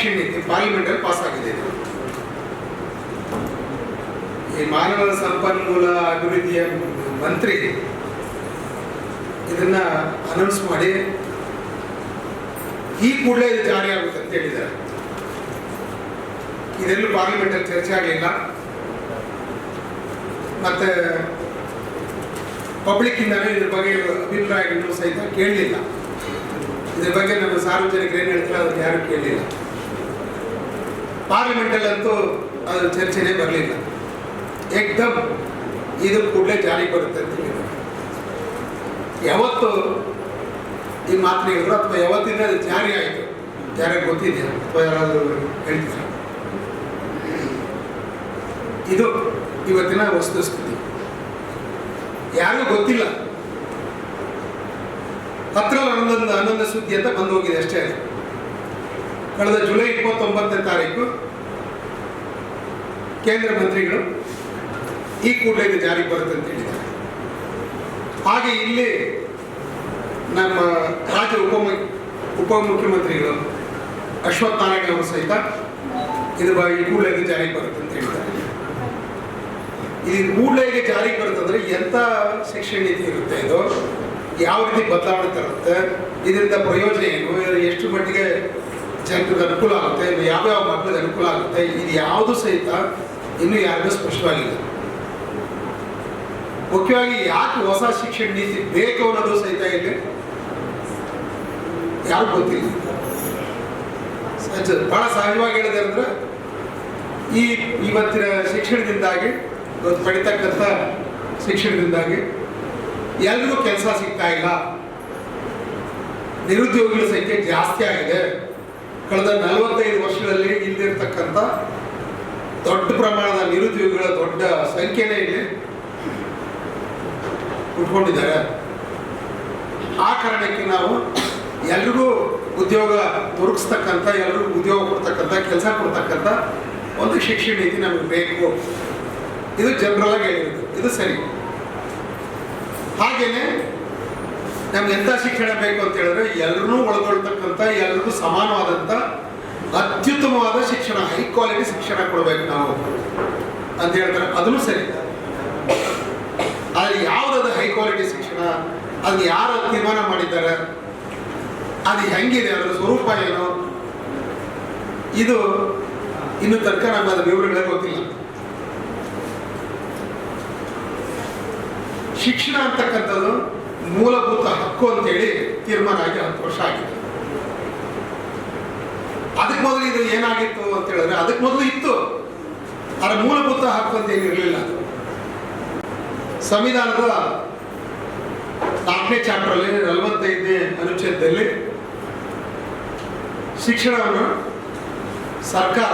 ಶಿಕ್ಷಣ ನೀತಿ ಪಾರ್ಲಿಮೆಂಟಲ್ಲಿ ಪಾಸ್ ಆಗಿದೆ. ಈ ಮಾನವ ಸಂಪನ್ಮೂಲ ಅಭಿವೃದ್ಧಿಯ ಮಂತ್ರಿ ಇದನ್ನ ಅನೌನ್ಸ್ ಮಾಡಿ ಈ ಕೂಡಲೇ ಇದು ಜಾರಿ ಆಗುತ್ತೆ ಅಂತ ಹೇಳಿದ್ದಾರೆ. ಇದೆಲ್ಲೂ ಪಾರ್ಲಿಮೆಂಟಲ್ಲಿ ಚರ್ಚೆ ಆಗಲಿಲ್ಲ. ಮತ್ತೆ ಪಬ್ಲಿಕ್ ಇಂದಲೇ ಇದ್ರ ಬಗ್ಗೆ ಅಭಿಪ್ರಾಯಗಳನ್ನು ಸಹಿತ ಕೇಳಲಿಲ್ಲ. ಇದ್ರ ಬಗ್ಗೆ ನಮ್ಮ ಸಾರ್ವಜನಿಕರು ಏನು ಹೇಳ್ತಾರೆ ಅದನ್ನು ಯಾರು ಕೇಳಲಿಲ್ಲ. ಪಾರ್ಲಿಮೆಂಟಲ್ಲಂತೂ ಅದು ಚರ್ಚೆನೇ ಬರಲಿಲ್ಲ. ಏಕ್ದಮ್ ಇದ್ರ ಕೂಡಲೇ ಜಾರಿ ಬರುತ್ತೆ ಅಂತ ಹೇಳಿದ್ರು. ಯಾವತ್ತು ಈ ಮಾತನ್ನ ಹೇಳಿದ್ರು ಅಥವಾ ಯಾವತ್ತಿಂದ ಅದು ಜಾರಿ ಆಯಿತು ಯಾರಿಗೆ ಗೊತ್ತಿದೆಯಾ ಅಥವಾ ಯಾರಾದರೂ ಹೇಳ್ತಿದ್ರು? ಇದು ಇವತ್ತಿನ ವಸ್ತುಸ್ಥಿತಿ. ಯಾರಿಗೂ ಗೊತ್ತಿಲ್ಲ. ಪತ್ರದಲ್ಲಿ ಹನ್ನೊಂದು ಸುದ್ದಿ ಅಂತ ಬಂದು ಹೋಗಿದೆ ಅಷ್ಟೇ. ಕಳೆದ ಜುಲೈ 29ನೇ ತಾರೀಕು ಕೇಂದ್ರ ಮಂತ್ರಿಗಳು ಈ ಕೂಡಲೇ ಇದು ಜಾರಿಗೆ ಬರುತ್ತೆ ಅಂತ ಹೇಳಿದ್ದಾರೆ. ಹಾಗೆ ಇಲ್ಲಿ ನಮ್ಮ ರಾಜ್ಯ ಉಪಮುಖ್ಯಮಂತ್ರಿಗಳು ಅಶ್ವತ್ಥ ನಾರಾಯಣ ಅವರು ಸಹಿತ ಇದು ಈ ಕೂಡಲೇ ಜಾರಿಗೆ ಬರುತ್ತೆ ಅಂತ ಹೇಳಿದ್ದಾರೆ. ಇದು ಕೂಡಲೇ ಜಾರಿಗೆ ಬರುತ್ತಂದ್ರೆ ಎಂಥ ಶಿಕ್ಷಣ ನೀತಿ ಇರುತ್ತೆ, ಇದು ಯಾವ ರೀತಿ ಬದಲಾವಣೆ ತರುತ್ತೆ, ಇದರಿಂದ ಪ್ರಯೋಜನ ಏನು, ಎಷ್ಟು ಮಟ್ಟಿಗೆ ಜನರಿಗೆ ಅನುಕೂಲ ಆಗುತ್ತೆ, ಯಾವ್ಯಾವ ಮಕ್ಕಳಿಗೆ ಅನುಕೂಲ ಆಗುತ್ತೆ, ಇದು ಯಾವುದು ಸಹಿತ ಇನ್ನೂ ಯಾರಿಗೂ ಸ್ಪಷ್ಟವಾಗಿಲ್ಲ. ಮುಖ್ಯವಾಗಿ ಯಾಕೆ ಹೊಸ ಶಿಕ್ಷಣ ನೀತಿ ಬೇಕು ಅನ್ನೋದು ಸಹಿತ ಇಲ್ಲಿ ಯಾರು ಗೊತ್ತಿಲ್ಲ. ಬಹಳ ಸಹಜವಾಗಿ ಹೇಳಿದೆ ಅಂದ್ರೆ ಇವತ್ತಿನ ಶಿಕ್ಷಣದಿಂದಾಗಿ ಪಡಿತಕ್ಕಂಥ ಶಿಕ್ಷಣದಿಂದಾಗಿ ಎಲ್ರಿಗೂ ಕೆಲಸ ಸಿಗ್ತಾ ಇಲ್ಲ. ನಿರುದ್ಯೋಗಿಗಳ ಸಂಖ್ಯೆ ಜಾಸ್ತಿ ಆಗಿದೆ. ಕಳೆದ 45 ವರ್ಷಗಳಲ್ಲಿ ಇಲ್ಲಿರ್ತಕ್ಕಂಥ ದೊಡ್ಡ ಪ್ರಮಾಣದ ನಿರುದ್ಯೋಗಿಗಳ ದೊಡ್ಡ ಸಂಖ್ಯೆನೇ ಇಲ್ಲಿ ಉಟ್ಕೊಂಡಿದ್ದಾರೆ. ಆ ಕಾರಣಕ್ಕೆ ನಾವು ಎಲ್ರಿಗೂ ಉದ್ಯೋಗ ದೊರಕಿಸ್ತಕ್ಕಂಥ, ಎಲ್ರಿಗೂ ಉದ್ಯೋಗ ಕೊಡ್ತಕ್ಕಂಥ, ಕೆಲಸ ಕೊಡ್ತಕ್ಕಂಥ ಒಂದು ಶಿಕ್ಷಣ ನೀತಿ ನಮಗೆ ಬೇಕು. ಇದು ಜನರಲ್ ಆಗಿ ಹೇಳಿರೋದು, ಇದು ಸರಿ. ಹಾಗೇನೆ ನಮ್ಗೆ ಎಂಥ ಶಿಕ್ಷಣ ಬೇಕು ಅಂತ ಹೇಳಿದ್ರೆ ಎಲ್ಲರೂ ಒಳಗೊಳ್ತಕ್ಕಂಥ, ಎಲ್ರಿಗೂ ಸಮಾನವಾದಂಥ ಅತ್ಯುತ್ತಮವಾದ ಶಿಕ್ಷಣ, ಹೈ ಕ್ವಾಲಿಟಿ ಶಿಕ್ಷಣ ಕೊಡಬೇಕು ನಾವು ಅಂತ ಹೇಳ್ತಾರೆ. ಅದನ್ನು ಸರಿ. ಆದರೆ ಯಾವುದಾದ ಹೈ ಕ್ವಾಲಿಟಿ ಶಿಕ್ಷಣ, ಅದು ಯಾರು ತೀರ್ಮಾನ ಮಾಡಿದ್ದಾರೆ, ಅದು ಹೆಂಗಿದೆ, ಅದರ ಸ್ವರೂಪ ಏನು, ಇದು ಇನ್ನು ತನಕ ನಮ್ಗೆ ಅದರ ವಿವರಗಳೇ ಗೊತ್ತಿಲ್ಲ. ಶಿಕ್ಷಣ ಅಂತಕ್ಕಂಥದ್ದು ಮೂಲಭೂತ ಹಕ್ಕು ಅಂತೇಳಿ ತೀರ್ಮಾನ ಆಗಿ 10 ವರ್ಷ ಆಗಿದೆ. ಅದಕ್ಕೆ ಮೊದಲು ಇದು ಏನಾಗಿತ್ತು ಅಂತ ಹೇಳಿದ್ರೆ, ಅದಕ್ಕೆ ಮೊದಲು ಇತ್ತು, ಅದರ ಮೂಲಭೂತ ಹಕ್ಕು ಅಂತ ಏನಿರಲಿಲ್ಲ. ಸಂವಿಧಾನದ 4ನೇ ಚಾಪ್ಟರಲ್ಲಿ 45ನೇ ಅನುಚ್ಛೇದದಲ್ಲಿ ಶಿಕ್ಷಣವನ್ನು ಸರ್ಕಾರ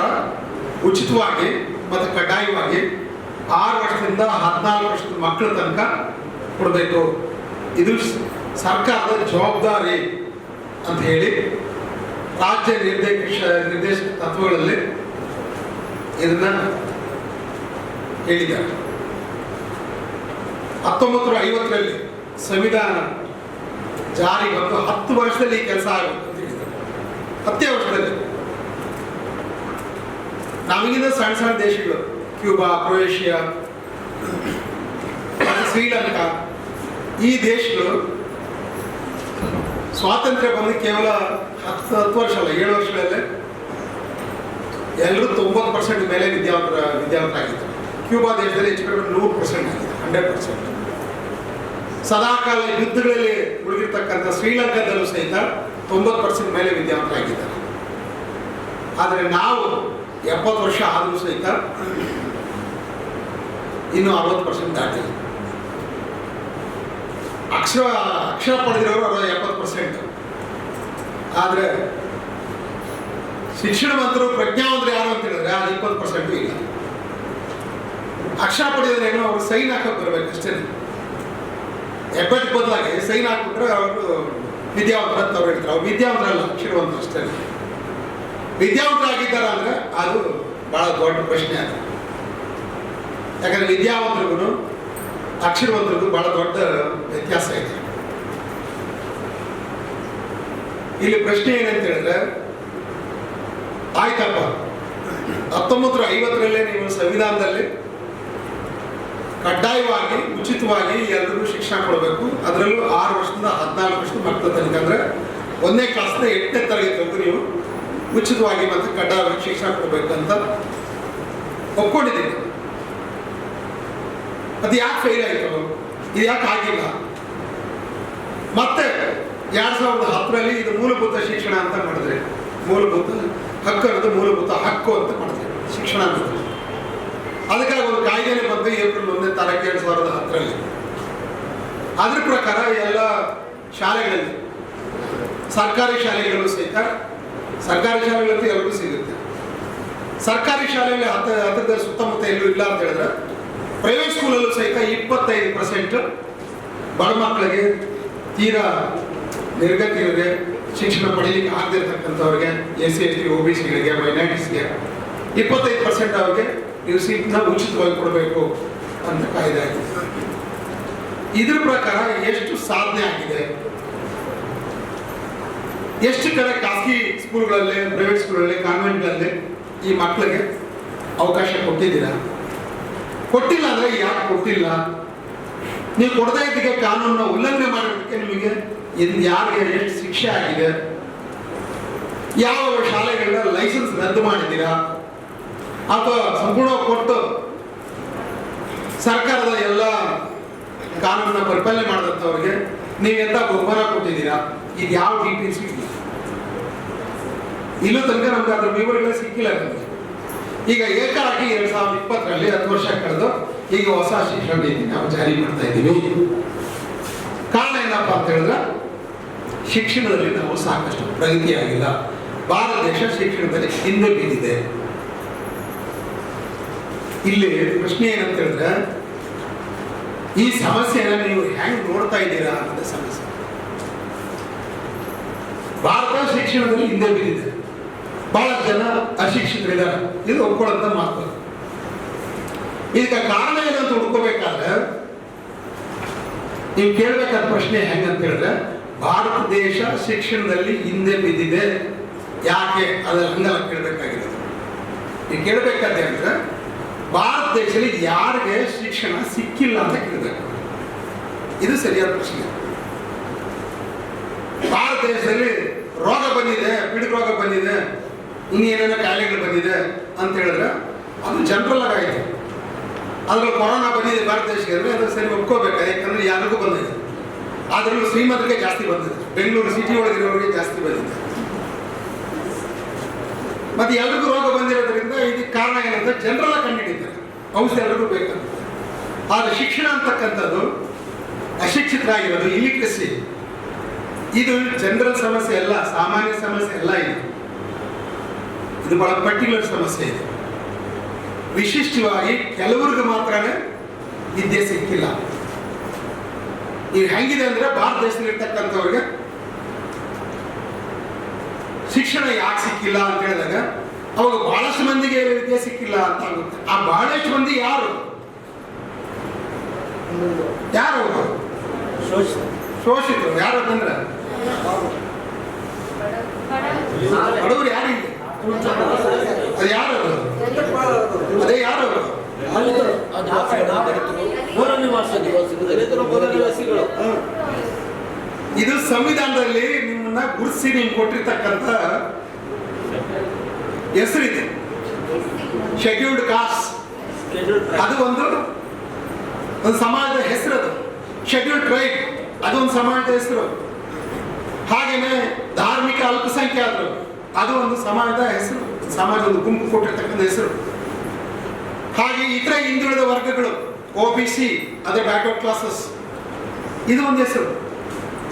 ಉಚಿತವಾಗಿ ಮತ್ತು ಕಡ್ಡಾಯವಾಗಿ 6 ವರ್ಷದಿಂದ 14 ವರ್ಷದ ಮಕ್ಕಳ ತನಕ ಕೊಡಬೇಕು. ಇದು ಸರ್ಕಾರದ ಜವಾಬ್ದಾರಿ ಅಂತ ಹೇಳಿ ರಾಜ್ಯ ನಿರ್ದೇಶಕ ತತ್ವಗಳಲ್ಲಿ ಇದನ್ನ ಹೇಳಿದ್ದಾರೆ. 1950ರಲ್ಲಿ ಸಂವಿಧಾನ ಜಾರಿ ಬಂದು 10 ವರ್ಷದಲ್ಲಿ ಈ ಕೆಲಸ ಆಗುತ್ತೆ ಅಂತ ಹೇಳಿದ್ದಾರೆ. 10 ವರ್ಷದಲ್ಲಿ ನಮಗಿಂತ ಸಣ್ಣ ಸಣ್ಣ ದೇಶಗಳು, ಕ್ಯೂಬಾ, ಕ್ರೊಯೇಷಿಯಾ, ಶ್ರೀಲಂಕಾ, ಈ ದೇಶಗಳು ಸ್ವಾತಂತ್ರ್ಯ ಬಂದು ಕೇವಲ 10 ವರ್ಷ ಅಲ್ಲ, 7 ವರ್ಷಗಳಲ್ಲೇ ಎಲ್ಲರೂ 90% ಮೇಲೆ ವಿದ್ಯಾವಂತರಾಗಿದ್ದಾರೆ. ಕ್ಯೂಬಾ ದೇಶದಲ್ಲಿ ಹೆಚ್ಚು ಕಡಿಮೆ 100% ಆಗಿದೆ, 100%. ಸದಾಕಾಲ ಯುದ್ಧಗಳಲ್ಲಿ ಉಳಿದಿರ್ತಕ್ಕಂಥ ಶ್ರೀಲಂಕಾದಲ್ಲೂ ಸಹಿತ 90% ಮೇಲೆ ವಿದ್ಯಾವಂತರಾಗಿದ್ದಾರೆ. ಆದರೆ ನಾವು 70 ವರ್ಷ ಆದರೂ ಸಹಿತ ಇನ್ನೂ 60% ದಾಟಿಲ್ಲ. ಅಕ್ಷರ ಪಡೆದಿರೋರು 70%. ಆದರೆ ಶಿಕ್ಷಣವಂತರು, ಪ್ರಜ್ಞಾವಂತರು ಯಾರು ಅಂತ ಹೇಳಿದ್ರೆ ಅದು 20% ಇಲ್ಲ. ಅಕ್ಷರ ಪಡೆಯೋದ್ರೇನು, ಅವ್ರು ಸೈನ್ ಹಾಕಕ್ಕೆ ಬರ್ಬೇಕು ಅಷ್ಟೇ. ಎಬ್ಬಟ್ಟು ಬದಲಾಗಿ ಸೈನ್ ಹಾಕ್ಬಿಟ್ರೆ ಅವರು ವಿದ್ಯಾವಂತರ ಅಂತ ಅವ್ರು ಹೇಳ್ತಾರೆ. ಅವ್ರು ವಿದ್ಯಾವಂತರಲ್ಲ, ಅಕ್ಷರವಂತರು ಅಷ್ಟೇ. ವಿದ್ಯಾವಂತರಾಗಿದ್ದಾರೆ ಅಂದರೆ ಅದು ಬಹಳ ದೊಡ್ಡ ಪ್ರಶ್ನೆ. ಅದು ಯಾಕಂದ್ರೆ ವಿದ್ಯಾವಂತರಿಗೂ ಅಕ್ಷರವಂತರಿಗೂ ಬಹಳ ದೊಡ್ಡ ವ್ಯತ್ಯಾಸ ಇದೆ. ಇಲ್ಲಿ ಪ್ರಶ್ನೆ ಏನಂತ ಹೇಳಿದ್ರೆ, ಆಯ್ತಪ್ಪ, 1950ರಲ್ಲೇ ನೀವು ಸಂವಿಧಾನದಲ್ಲಿ ಕಡ್ಡಾಯವಾಗಿ ಉಚಿತವಾಗಿ ಎಲ್ಲರಿಗೂ ಶಿಕ್ಷಣ ಕೊಡಬೇಕು, ಅದರಲ್ಲೂ 6 ವರ್ಷದಿಂದ 14 ವರ್ಷದ ಮಕ್ಕಳ ತನಕ, ಅಂದರೆ 1ನೇ ಕ್ಲಾಸ್ನ 8ನೇ ತರಗತಿವರೆಗೂ ನೀವು ಉಚಿತವಾಗಿ ಮತ್ತು ಕಡ್ಡಾಯವಾಗಿ ಶಿಕ್ಷಣ ಕೊಡಬೇಕಂತ ಒಪ್ಕೊಂಡಿದ್ದೀನಿ. ಅದು ಯಾಕೆ ಫೇಲ್ ಆಯಿತು, ಇದು ಯಾಕೆ ಆಗಿಲ್ಲ? ಮತ್ತೆ 2010ರಲ್ಲಿ ಇದು ಮೂಲಭೂತ ಶಿಕ್ಷಣ ಅಂತ ಮಾಡಿದ್ರೆ, ಮೂಲಭೂತ ಹಕ್ಕು ಅನ್ನೋದು ಮೂಲಭೂತ ಹಕ್ಕು ಅಂತ ಮಾಡಿದ್ರೆ ಶಿಕ್ಷಣ ಅನ್ನೋದು. ಅದಕ್ಕಾಗಿ ಒಂದು ಕಾಯ್ದೆನೇ ಬಂದು ಏಪ್ರಿಲ್ 1ನೇ ತಾರೀಕು 2010ರಲ್ಲಿ. ಅದ್ರ ಪ್ರಕಾರ ಎಲ್ಲ ಶಾಲೆಗಳಲ್ಲಿ, ಸರ್ಕಾರಿ ಶಾಲೆಗಳು ಸಹಿತ, ಸರ್ಕಾರಿ ಶಾಲೆಗಳಂತೂ ಎಲ್ಲರಿಗೂ ಸಿಗುತ್ತೆ, ಸರ್ಕಾರಿ ಶಾಲೆಯಲ್ಲಿ ಹತ್ತಿರದ ಸುತ್ತಮುತ್ತ ಎಲ್ಲೂ ಇಲ್ಲ ಅಂತ ಹೇಳಿದ್ರೆ ಪ್ರೈವೇಟ್ ಸ್ಕೂಲಲ್ಲೂ ಸಹಿತ 25% ಬಡ ಮಕ್ಕಳಿಗೆ, ತೀರಾ ನಿರ್ಗತಿಗಳಿಗೆ, ಶಿಕ್ಷಣ ಪಡೀಲಿಕ್ಕೆ ಆಗದಿರ್ತಕ್ಕಂಥವ್ರಿಗೆ, SC ST OBCಗಳಿಗೆ, ಮೈನಾರಿಟೀಸ್ಗೆ 25% ಅವ್ರಿಗೆ ನೀವು ಸೀಟ್ನ ಉಚಿತವಾಗಿ ಕೊಡಬೇಕು ಅಂತ ಕಾಯ್ದೆ ಆಗಿದೆ. ಇದ್ರ ಪ್ರಕಾರ ಎಷ್ಟು ಸಾಧನೆ ಆಗಿದೆ, ಎಷ್ಟು ಕಡೆ ಖಾಸಗಿ ಸ್ಕೂಲ್ಗಳಲ್ಲಿ, ಪ್ರೈವೇಟ್ ಸ್ಕೂಲ್ಗಳಲ್ಲಿ, ಕಾನ್ವೆಂಟ್ಗಳಲ್ಲಿ ಈ ಮಕ್ಕಳಿಗೆ ಅವಕಾಶ ಕೊಟ್ಟಿದ್ದೀರಾ? ಕೊಟ್ಟಿಲ್ಲ ಅಂದರೆ ಯಾಕೆ ಕೊಟ್ಟಿಲ್ಲ? ನೀವು ಕೊಡದೇ ಇದ್ದಕ್ಕೆ ಕಾನೂನನ್ನ ಉಲ್ಲಂಘನೆ ಮಾಡೋದಕ್ಕೆ ನಿಮಗೆ ಯಾರಿಗೆ ಎಷ್ಟು ಶಿಕ್ಷೆ ಆಗಿದೆ? ಯಾವ ಶಾಲೆಗಳ ಲೈಸೆನ್ಸ್ ರದ್ದು ಮಾಡಿದ್ದೀರಾ? ಅಥವಾ ಸಂಪೂರ್ಣ ಕೊಟ್ಟು ಸರ್ಕಾರದ ಎಲ್ಲ ಕಾನೂನನ್ನ ಪರಿಪಾಲನೆ ಮಾಡಿದಂಥವ್ರಿಗೆ ನೀವೆಂತ ಬಹುಮಾನ ಕೊಟ್ಟಿದ್ದೀರಾ? ಇದು ಯಾವ ಡೀಟೇಲ್ಸ್ ಇಲ್ಲ. ಇಲ್ಲೂ ತನಕ ನಮ್ಗೆ ಅದ್ರ ವಿವರಗಳೇ ಸಿಕ್ಕಿಲ್ಲ ನಮಗೆ. ಈಗ ಏಕಾಗಿ 2020ರಲ್ಲಿ 10 ವರ್ಷ ಕಳೆದು ಈಗ ಹೊಸ ಶಿಕ್ಷಣ ನೀತಿ ನಾವು ಜಾರಿ ಮಾಡ್ತಾ ಇದ್ದೀವಿ. ಕಾರಣ ಏನಪ್ಪಾ ಅಂತ ಹೇಳಿದ್ರೆ, ಶಿಕ್ಷಣದಲ್ಲಿ ನಾವು ಸಾಕಷ್ಟು ಪ್ರಗತಿಯಾಗಿಲ್ಲ. ಭಾರತ ದೇಶ ಶಿಕ್ಷಣದಲ್ಲಿ ಹಿಂದೆ ಬಿದ್ದಿದೆ. ಇಲ್ಲಿ ಪ್ರಶ್ನೆ ಏನಂತ ಹೇಳಿದ್ರೆ, ಈ ಸಮಸ್ಯೆನ ನೀವು ಹೆಂಗ್ ನೋಡ್ತಾ ಇದ್ದೀರಾ ಅನ್ನೋದೇ ಸಮಸ್ಯೆ. ಭಾರತ ಶಿಕ್ಷಣದಲ್ಲಿ ಹಿಂದೆ ಬಿದ್ದಿದೆ, ಬಹಳ ಜನ ಅಶಿಕ್ಷಿತರಿದ್ದಾರೆ, ಇದು ಒಪ್ಕೊಳ್ಳೋಂಥ ಮಾತು. ಇದಕ್ಕೆ ಕಾರಣ ಏನಂತ ಹುಡ್ಕೋಬೇಕಾದ್ರೆ ನೀವು ಕೇಳಬೇಕಾದ ಪ್ರಶ್ನೆ ಹೆಂಗಂತ ಹೇಳಿದ್ರೆ, ಭಾರತ ದೇಶ ಶಿಕ್ಷಣದಲ್ಲಿ ಹಿಂದೆ ಬಿದ್ದಿದೆ ಯಾಕೆ, ಅದರ ಹಂಗಲ್ಲ ಕೇಳಬೇಕಾಗಿರೋದು. ನೀವು ಕೇಳಬೇಕಾದ್ರೆ ಅಂದ್ರೆ ಭಾರತ ದೇಶದಲ್ಲಿ ಯಾರಿಗೆ ಶಿಕ್ಷಣ ಸಿಕ್ಕಿಲ್ಲ ಅಂತ ಕೇಳಬೇಕು. ಇದು ಸರಿಯಾದ ಪ್ರಶ್ನೆ. ಭಾರತ ದೇಶದಲ್ಲಿ ರೋಗ ಬಂದಿದೆ, ಪಿಡುಗು ರೋಗ ಬಂದಿದೆ, ಇನ್ನೇನೇನೋ ಕಾಯಿಲೆಗಳು ಬಂದಿದೆ ಅಂತ ಹೇಳಿದ್ರೆ ಅದು ಜನರಲ್ ಆಗಾಯಿತು. ಅದ್ರಲ್ಲಿ ಕೊರೋನಾ ಬಂದಿದೆ ಭಾರತ ದೇಶಕ್ಕೆ ಅಂದರೆ ಅದು ಸರಿ ಒಪ್ಕೋಬೇಕು, ಯಾಕಂದ್ರೆ ಯಾರಿಗೂ ಬಂದಿದೆ. ಅದರಲ್ಲೂ ಶ್ರೀಮಂತರಿಗೆ ಜಾಸ್ತಿ ಬಂದಿದೆ, ಬೆಂಗಳೂರು ಸಿಟಿ ಒಳಗಿರೋರಿಗೆ ಜಾಸ್ತಿ ಬಂದಿದೆ. ಮತ್ತೆ ಎಲ್ರಿಗೂ ರೋಗ ಬಂದಿರೋದ್ರಿಂದ ಇದಕ್ಕೆ ಕಾರಣ ಏನಂತ ಜನರಲ್ಲ ಕಂಡುಹಿಡಿತಾರೆ, ಔಷಧ ಎಲ್ರಿಗೂ ಬೇಕಂತ. ಆದರೆ ಶಿಕ್ಷಣ ಅಂತಕ್ಕಂಥದ್ದು ಅಶಿಕ್ಷಿತರಾಗಿರೋದು, ಇಲಿಟ್ರಸಿ, ಇದು ಜನರಲ್ ಸಮಸ್ಯೆ ಅಲ್ಲ, ಸಾಮಾನ್ಯ ಸಮಸ್ಯೆ ಅಲ್ಲ. ಇದು ಬಹಳ ಪರ್ಟಿಕ್ಯುಲರ್ ಸಮಸ್ಯೆ ಇದೆ. ವಿಶಿಷ್ಟವಾಗಿ ಕೆಲವರಿಗೆ ಮಾತ್ರನೇ ವಿದ್ಯೆ ಸಿಕ್ಕಿಲ್ಲ. ಈಗ ಹೆಂಗಿದೆ ಅಂದ್ರೆ, ಭಾರತ ದೇಶದಲ್ಲಿರ್ತಕ್ಕಂಥವ್ರಿಗೆ ಶಿಕ್ಷಣ ಯಾಕೆ ಸಿಕ್ಕಿಲ್ಲ ಅಂತ ಹೇಳಿದಾಗ ಅವಾಗ ಬಹಳಷ್ಟು ಮಂದಿಗೆ ವಿದ್ಯೆ ಸಿಕ್ಕಿಲ್ಲ ಅಂತ ಆಗುತ್ತೆ. ಆ ಬಹಳಷ್ಟು ಮಂದಿ ಯಾರು ಶೋಷಿತರು ಯಾರು ಅಂತಂದ್ರೆ ಬಡವರು ಯಾರಿಗೆ, ಅದು ಯಾರು, ಅದೇ ಯಾರು, ಇದು ಸಂವಿಧಾನದಲ್ಲಿ ನಿಮ್ಮನ್ನ ಗುರುತಿಸಿ ನಿಮ್ಗೆ ಕೊಟ್ಟಿರ್ತಕ್ಕಂಥ ಹೆಸರಿದೆ. ಶೆಡ್ಯೂಲ್ಡ್ ಕಾಸ್ಟ್, ಅದು ಒಂದು ಸಮಾಜದ ಹೆಸರು. ಅದು ಶೆಡ್ಯೂಲ್ಡ್ ಟ್ರೈಬ್, ಅದು ಒಂದು ಸಮಾಜದ ಹೆಸರು. ಹಾಗೇನೆ ಧಾರ್ಮಿಕ ಅಲ್ಪಸಂಖ್ಯಾತರು, ಅದು ಒಂದು ಸಮಾಜದ ಹೆಸರು, ಸಮಾಜದ ಒಂದು ಗುಂಪು ಕೊಟ್ಟಿರ್ತಕ್ಕಂಥ ಹೆಸರು. ಹಾಗೆ ಇತರ ಹಿಂದುಳಿದ ವರ್ಗಗಳು, OBC, ಅದೇ ಬ್ಯಾಕ್ವರ್ಡ್ ಕ್ಲಾಸಸ್, ಇದು ಒಂದು ಹೆಸರು.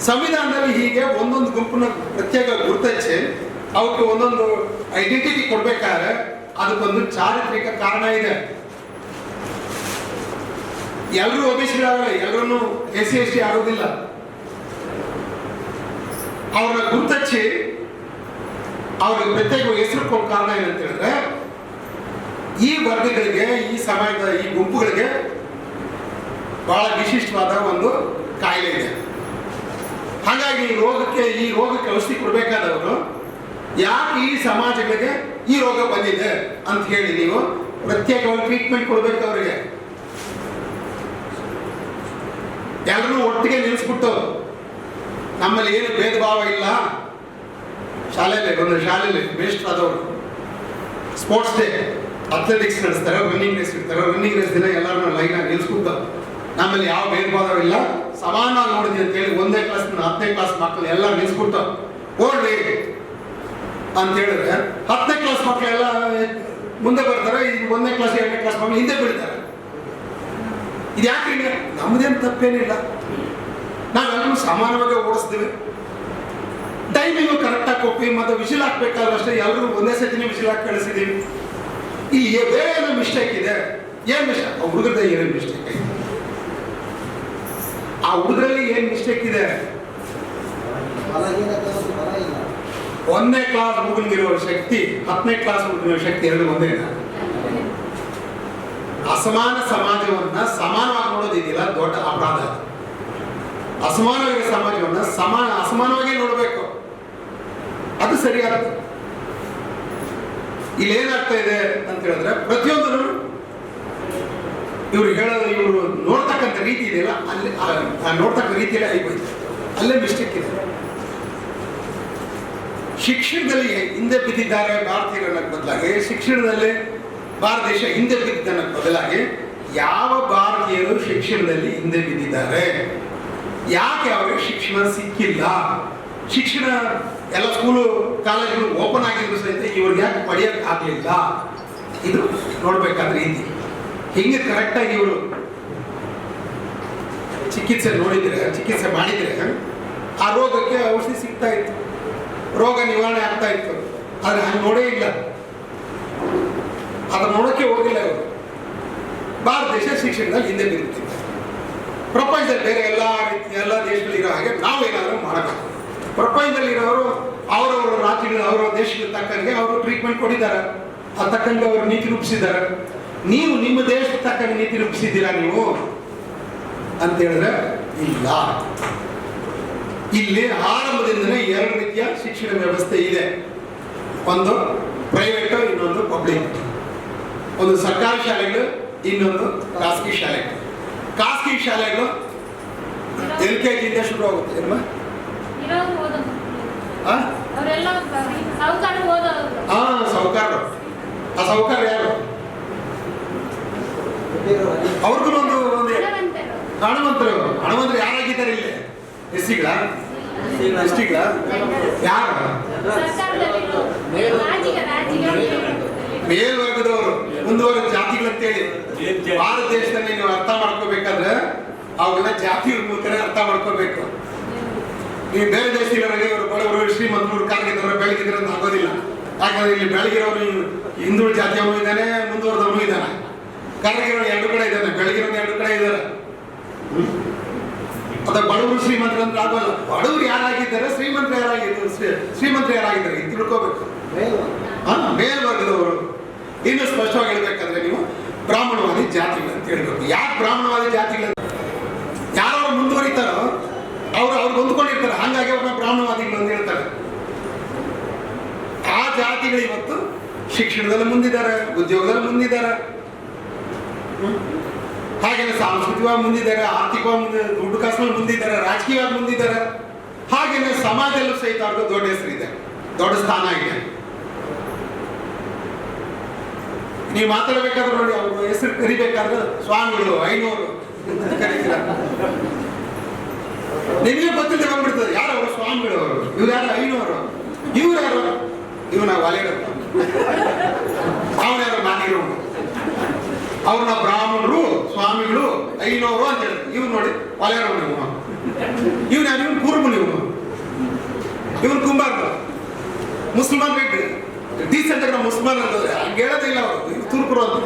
ಸಂವಿಧಾನದಲ್ಲಿ ಹೀಗೆ ಒಂದೊಂದು ಗುಂಪನ್ನ ಪ್ರತ್ಯೇಕ ಗುರುತಿಸಿ ಅವಕ್ಕೆ ಒಂದೊಂದು ಐಡೆಂಟಿಟಿ ಕೊಡ್ಬೇಕಾದ್ರೆ ಅದಕ್ಕೊಂದು ಚಾರಿತ್ರಿಕ ಕಾರಣ ಇದೆ. ಎಲ್ಲರೂ OBC ಆಗಲ್ಲ, ಎಲ್ಲರೂ SC ST ಆಗೋದಿಲ್ಲ. ಅವ್ರನ್ನ ಗುರುತಿಸಿ ಅವ್ರಿಗೆ ಪ್ರತ್ಯೇಕ ಹೆಸರು ಕೊಡೋ ಕಾರಣ ಏನಂತ ಹೇಳಿದ್ರೆ, ಈ ವರ್ಗಗಳಿಗೆ, ಈ ಸಮಾಜದ ಈ ಗುಂಪುಗಳಿಗೆ ಬಹಳ ವಿಶಿಷ್ಟವಾದ ಒಂದು ಕಾಯಿಲೆ ಇದೆ. ಹಾಗಾಗಿ ಈ ರೋಗಕ್ಕೆ ಔಷಧಿ ಕೊಡಬೇಕಾದವರು ಯಾಕೆ ಈ ಸಮಾಜಗಳಿಗೆ ಈ ರೋಗ ಬಂದಿದೆ ಅಂತ ಹೇಳಿ ನೀವು ಪ್ರತ್ಯೇಕವಾಗಿ ಟ್ರೀಟ್ಮೆಂಟ್ ಕೊಡ್ಬೇಕು ಅವರಿಗೆ. ಎಲ್ಲರೂ ಒಟ್ಟಿಗೆ ನಿಲ್ಲಿಸ್ಬಿಟ್ಟು ನಮ್ಮಲ್ಲಿ ಏನು ಭೇದ ಭಾವ ಇಲ್ಲ, ಒಂದು ಶಾಲೆಯಲ್ಲಿ ಬೇಸ್ಟ್ ಆದವರು ಸ್ಪೋರ್ಟ್ಸ್ ಡೇ ಅಥ್ಲೆಟಿಕ್ಸ್ ನಡೆಸ್ತಾರೆ, ರನ್ನಿಂಗ್ ರೇಸ್ ಇರ್ತಾರೆ, ರನ್ನಿಂಗ್ ರೇಸ್ ದಿನ ಎಲ್ಲರನ್ನೂ ಲೈನ್ ಆಗಿ ನಿಲ್ಲಿಸ್ಬಿಟ್ಟು ನಮ್ಮಲ್ಲಿ ಯಾವ ಭೇದ ಭಾವ ಇಲ್ಲ, ಸಮಾನವಾಗಿ ನೋಡಿದ್ವಿ ಅಂತೇಳಿ 1ನೇ ಕ್ಲಾಸ್ 10ನೇ ಕ್ಲಾಸ್ ಮಕ್ಕಳು ಎಲ್ಲ ನಿಲ್ಲಿಸ್ಬಿಟ್ಟು ಓಡ್ರಿ ಅಂತ ಹೇಳಿದ್ರೆ 10ನೇ ಕ್ಲಾಸ್ ಮಕ್ಕಳೆಲ್ಲ ಮುಂದೆ ಬರ್ತಾರೆ, ಈ 1ನೇ ಕ್ಲಾಸ್ 2ನೇ ಕ್ಲಾಸ್ ಮಕ್ಕಳು ಹಿಂದೆ ಬೀಳ್ತಾರೆ. ಇದು ಯಾಕೆ? ನಮ್ಮದೇನು ತಪ್ಪೇನಿಲ್ಲ, ನಾವೆಲ್ಲರೂ ಸಮಾನವಾಗಿ ಓಡಿಸ್ತೀವಿ, ಟೈಮಿಂಗು ಕರೆಕ್ಟಾಗಿ ಕೊಟ್ವಿ, ಮತ್ತು ವಿಸಿಲ್ ಹಾಕ್ಬೇಕಾದ್ರೂ ಅಷ್ಟೇ ಎಲ್ಲರೂ ಒಂದೇ ಸತಿನೇ ವಿಸಿಲ್ ಹಾಕಿ ಕಳಿಸಿದ್ದೀವಿ. ಇಲ್ಲಿ ಬೇರೆ ಏನೋ ಮಿಸ್ಟೇಕ್ ಇದೆ. ಏನು ಮಿಸ್ಟೇಕ್? ಆ ಹುಡುಗರದ ಏನೇನು ಮಿಸ್ಟೇಕ್ ಇದೆ? ಆ ಹುಡುಗರಲ್ಲಿ ಏನು ಮಿಸ್ಟೇಕ್ ಇದೆ? 1ನೇ ಕ್ಲಾಸ್ ಹುಡುಗನಿಗಿರೋ ಶಕ್ತಿ 10ನೇ ಕ್ಲಾಸ್ ಹುಡುಗನಿರೋ ಶಕ್ತಿ ಎರಡು ಒಂದೇ. ಅಸಮಾನ ಸಮಾಜವನ್ನ ಸಮಾನವಾಗಿ ನೋಡೋದಿದೆಯಲ್ಲ ದೊಡ್ಡ ಅಪರಾಧ. ಅಸಮಾನವಾಗಿರೋ ಸಮಾಜವನ್ನ ಅಸಮಾನವಾಗಿ ನೋಡಬೇಕು, ಅದು ಸರಿಯಾದ. ಇಲ್ಲಿ ಏನಾಗ್ತಾ ಇದೆ ಅಂತ ಹೇಳಿದ್ರೆ ಪ್ರತಿಯೊಂದು ಇವ್ರು ಹೇಳೋದು, ಇವರು ನೋಡ್ತಕ್ಕಂಥ ರೀತಿ ಇದೆಯಲ್ಲ, ಅಲ್ಲಿ ನೋಡ್ತಕ್ಕ ರೀತಿಯಲ್ಲಿ ಐಬೋಯ್ತು, ಅಲ್ಲೇ ಮಿಸ್ಟೇಕ್ ಇದೆ. ಶಿಕ್ಷಣದಲ್ಲಿ ಹಿಂದೆ ಬಿದ್ದಿದ್ದಾರೆ ಭಾರತೀಯರು ಅನ್ನೋಕ್ಕೆ ಬದಲಾಗಿ, ಶಿಕ್ಷಣದಲ್ಲಿ ಭಾರತ ದೇಶ ಹಿಂದೆ ಬಿದ್ದಿದ್ದನ್ನೋಕ್ಕೆ ಬದಲಾಗಿ ಯಾವ ಭಾರತೀಯರು ಶಿಕ್ಷಣದಲ್ಲಿ ಹಿಂದೆ ಬಿದ್ದಿದ್ದಾರೆ? ಯಾಕೆ ಅವರಿಗೆ ಶಿಕ್ಷಣ ಸಿಕ್ಕಿಲ್ಲ? ಶಿಕ್ಷಣ ಎಲ್ಲ ಸ್ಕೂಲು ಕಾಲೇಜುಗಳು ಓಪನ್ ಆಗಿದ್ರು ಸಹಿತ ಇವ್ರಿಗೆ ಯಾಕೆ ಪಡೆಯೋಕೆ ಆಗಲಿಲ್ಲ? ಇದು ನೋಡ್ಬೇಕಾದ ರೀತಿ. ಹಿಂಗೆ ಕರೆಕ್ಟಾಗಿ ಇವರು ಚಿಕಿತ್ಸೆ ಮಾಡಿದ್ರೆ ಆ ರೋಗಕ್ಕೆ ಔಷಧಿ ಸಿಗ್ತಾ ಇತ್ತು, ರೋಗ ನಿವಾರಣೆ ಆಗ್ತಾ ಇತ್ತು. ಆದರೆ ಹಂಗೆ ನೋಡೇ ಇಲ್ಲ, ಅದನ್ನು ನೋಡೋಕ್ಕೆ ಹೋಗಿಲ್ಲ ಇವರು. ಭಾರತ ದೇಶ ಶಿಕ್ಷಣದಲ್ಲಿ ಹಿಂದೆ ಬಿದ್ದಿದೆ. ಪ್ರಪಂಚದಲ್ಲಿ ಬೇರೆ ಎಲ್ಲ ದೇಶಗಳಿರೋ ಹಾಗೆ ನಾವೇನಾದರೂ ಮಾಡಬೇಕು. ಪ್ರಪಂಚದಲ್ಲಿರೋರು ಅವರವರ ರಾಜ್ಯಗಳು ಅವರವರ ದೇಶಗಳ ತಕ್ಕಂಗೆ ಅವರು ಟ್ರೀಟ್ಮೆಂಟ್ ಕೊಟ್ಟಿದ್ದಾರೆ, ಅದು ತಕ್ಕಂಗೆ ಅವರು ನೀತಿ ರೂಪಿಸಿದ್ದಾರೆ. ನೀವು ನಿಮ್ಮ ದೇಶದ ತಕ್ಕಂಗೆ ನೀತಿ ರೂಪಿಸಿದ್ದೀರಾ ನೀವು ಅಂತ ಹೇಳಿದ್ರೆ ಇಲ್ಲ. ಇಲ್ಲಿ ಆರಂಭದಿಂದನೇ 2 ರೀತಿಯ ಶಿಕ್ಷಣ ವ್ಯವಸ್ಥೆ ಇದೆ, ಒಂದು ಪ್ರೈವೇಟ್, ಇನ್ನೊಂದು ಪಬ್ಲಿಕ್. ಒಂದು ಸರ್ಕಾರಿ ಶಾಲೆಗಳು, ಇನ್ನೊಂದು ಖಾಸಗಿ ಶಾಲೆಗಳು. ಖಾಸಗಿ ಶಾಲೆಗಳು LKG ಇಂದ ಶುರು ಆಗುತ್ತೆ. ಸೌಕರ್ಯರು. ಆ ಸೌಕರ್ಯ ಯಾರು? ಅವ್ರಿಗೂ ಒಂದು ಹಣವಂತರು ಯಾರಾಗಿದ್ದಾರೆ ಇಲ್ಲಿ? ಎಸ್ಸಿಗಳ ಯಾರು? ಮೇಲ್ವರ್ಗದವರು, ಮುಂದುವರೆದ ಜಾತಿಗಳಂತೇಳಿ. ಭಾರತ ದೇಶದಲ್ಲಿ ನೀವು ಅರ್ಥ ಮಾಡ್ಕೋಬೇಕಾದ್ರೆ ಅವೆಲ್ಲ ಜಾತಿ ಮೂಲಕನೇ ಅರ್ಥ ಮಾಡ್ಕೋಬೇಕು. ನೀವು ಬೇರೆ ದೇಶದವರಿಗೆ ಬಡವರು, ಶ್ರೀಮಂತರು, ಕಾರ್ಗಿದ್ರು, ಬೆಳಗಿದ್ರು ಅಂತ ಆಗೋದಿಲ್ಲ. ಯಾಕಂದ್ರೆ ಇಲ್ಲಿ ಬೆಳಗಿರೋರು ಹಿಂದುಳಿದ ಜಾತಿಯವನು ಇದ್ದಾನೆ, ಮುಂದುವರೆದವನು ಇದ್ದಾನೆ. ಕಾರ್ಗಿರೋನು 2 ಕಡೆ ಇದ್ದಾನೆ, ಬೆಳಗಿರೋನು 2 ಕಡೆ ಇದ್ದಾರೆ. ಅಥವಾ ಬಡವರು ಶ್ರೀಮಂತರು ಅಂದ್ರೆ ಆಗೋಲ್ಲ. ಬಡವರು ಯಾರಾಗಿದ್ದಾರೆ, ಶ್ರೀಮಂತರು ಯಾರಾಗಿದ್ದಾರೆ ಇದು ತಿಳ್ಕೋಬೇಕು. ಮೇಲ್ವರ್ಗದವರು. ಇನ್ನು ಸ್ಪಷ್ಟವಾಗಿ ಹೇಳ್ಬೇಕಂದ್ರೆ ನೀವು ಬ್ರಾಹ್ಮಣವಾದಿ ಜಾತಿಗಳು ಅಂತ ಹೇಳ್ಬೇಕು. ಯಾಕೆ ಬ್ರಾಹ್ಮಣವಾದಿ ಜಾತಿಗಳು? ಯಾರು ಮುಂದುವರಿತಾರೋ ಅವ್ರಿಗೆ ಹೊಂದ್ಕೊಂಡಿರ್ತಾರೆ, ಹಾಗಾಗಿ ಅವ್ರನ್ನ ಬ್ರಾಹ್ಮಣವಾದಿಗಳು ಅಂತ ಹೇಳ್ತಾರೆ. ಆ ಜಾತಿಗಳು ಇವತ್ತು ಶಿಕ್ಷಣದಲ್ಲಿ ಮುಂದಿದ್ದಾರೆ, ಉದ್ಯೋಗದಲ್ಲಿ ಮುಂದಿದ್ದಾರೆ, ಹಾಗೆಯೇ ಸಾಂಸ್ಕೃತಿಕವಾಗಿ ಮುಂದಿದ್ದಾರೆ, ಆರ್ಥಿಕವಾಗಿ ದುಡ್ಡು ಕಾಸಿನಲ್ಲಿ ಮುಂದಿದ್ದಾರೆ, ರಾಜಕೀಯವಾಗಿ ಮುಂದಿದ್ದಾರೆ. ಹಾಗೆಯೇ ಸಮಾಜದಲ್ಲೂ ಸಹಿತ ಅವ್ರಿಗೆ ದೊಡ್ಡ ಹೆಸರಿದೆ, ದೊಡ್ಡ ಸ್ಥಾನ ಇದೆ. ನೀವು ಮಾತಾಡಬೇಕಾದ್ರೆ ನೋಡಿ, ಅವ್ರ ಹೆಸರು ಕರಿಬೇಕಾದ್ರೆ ಸ್ವಾಮಿಗಳು, ಐನೋರು ಕರೀತೀರ. ನಿಮಗೆ ಗೊತ್ತಿಲ್ಲದೆ ಬಂದ್ಬಿಡ್ತದೆ ಯಾರು ಅವರು ಸ್ವಾಮಿಗಳು, ಅವರು ಇವ್ರು ಯಾರು, ಐನೋರು, ಇವ್ರು ಯಾರು, ಇವನ ವಲಯರು, ಅವನ್ಯಾರು ನಾನಿರೋನು, ಅವ್ರನ್ನ ಬ್ರಾಹ್ಮಣರು, ಸ್ವಾಮಿಗಳು, ಐನೋರು ಅಂತ ಹೇಳ್ತಾರೆ. ಇವ್ರು ನೋಡಿ ವಲಯರು, ಇವನು ಯಾರು, ಇವನು ಕೂರ್ಮು, ಇವನು ಕುಂಬಾರ. ಮುಸ್ಲಿಮಾನ್ ಬೇಕು ಡೀಸೆಂಟ್ ಆಗಿ ನಾವು ಮುಸ್ಲಿಮಾನ್ ಅಂತಂದ್ರೆ ಹಂಗೆ ಹೇಳೋದಿಲ್ಲ ಅವರು, ಇವ್ರು ತುರ್ಕರು ಅಂತ.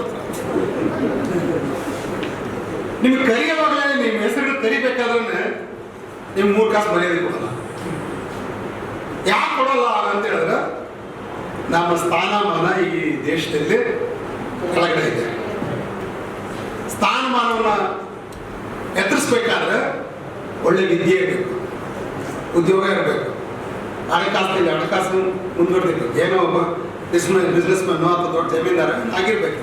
ನಿಮ್ಗೆ ಕರಿಯವಾಗಲೇ ನಿಮ್ಮ ಹೆಸರುಗಳು ಕರಿಬೇಕಾದ್ರೆ ನಿಮ್ಗೆ 3 ಕಾಸು ಮರ್ಯಾದೆ ಕೊಡಲ್ಲ. ಯಾಕೆ ಕೊಡಲ್ಲ ಅಂತ ಹೇಳಿದ್ರೆ ನಮ್ಮ ಸ್ಥಾನಮಾನ ಈ ದೇಶದಲ್ಲಿ ಕೆಳಗಡೆ ಇದೆ. ಸ್ಥಾನಮಾನವನ್ನ ಎತ್ತರಿಸ್ಬೇಕಾದ್ರೆ ಒಳ್ಳೆ ವಿದ್ಯೆ ಇರಬೇಕು, ಉದ್ಯೋಗ ಇರಬೇಕು, ಹಣಕಾಸು ಮುಂದುವರೆದಿಲ್ಲ. ಏನೋ ಒಬ್ಬ ಬಿಸ್ನೆಸ್ ಮ್ಯಾನು ಅಥವಾ ದೊಡ್ಡ ಜಮೀನ್ದಾರ ಆಗಿರ್ಬೇಕು.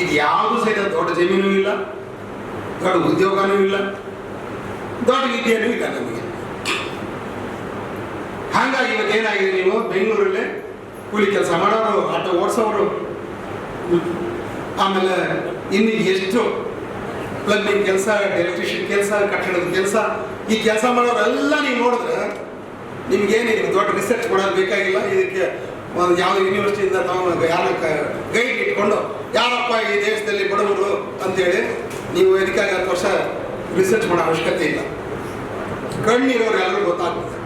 ಇದು ಯಾವುದು ಸಹಿತ ದೊಡ್ಡ ಜಮೀನು ಇಲ್ಲ, ದೊಡ್ಡ ಉದ್ಯೋಗನೂ ಇಲ್ಲ, ದೊಡ್ಡ ವಿದ್ಯೆನೂ ಇಲ್ಲ ನಮಗೆ. ಹಾಗಾಗಿ ಇವತ್ತು ಏನಾಗಿದೆ, ನೀವು ಬೆಂಗಳೂರಲ್ಲೇ ಕೂಲಿ ಕೆಲಸ ಮಾಡೋರು, ಆಟೋ ಓಡಿಸೋರು, ಆಮೇಲೆ ಇನ್ನು ಎಷ್ಟು ಪ್ಲಂಬಿಂಗ್ ಕೆಲಸ, ಎಲೆಕ್ಟ್ರಿಷಿಯನ್ ಕೆಲಸ, ಕಟ್ಟಡದ ಕೆಲಸ, ಈ ಕೆಲಸ ಮಾಡೋರೆಲ್ಲ ನೀವು ನೋಡಿದ್ರೆ ನಿಮ್ಗೇನಿದೆ ದೊಡ್ಡ ರಿಸರ್ಚ್ ಮಾಡೋದು ಬೇಕಾಗಿಲ್ಲ. ಇದಕ್ಕೆ ಒಂದು ಯಾವುದೋ ಯೂನಿವರ್ಸಿಟಿಯಿಂದ ನಾವು ಯಾರ ಗೈಡ್ ಇಟ್ಕೊಂಡು ಯಾರಪ್ಪ ಈ ದೇಶದಲ್ಲಿ ಬಡವರು ಅಂತೇಳಿ ನೀವು ಇದಕ್ಕಾಗಿ 10 ವರ್ಷ ರಿಸರ್ಚ್ ಮಾಡೋ ಅವಶ್ಯಕತೆ ಇಲ್ಲ. ಕಣ್ಣಿರೋರು ಎಲ್ಲರೂ ಗೊತ್ತಾಗ್ತದೆ.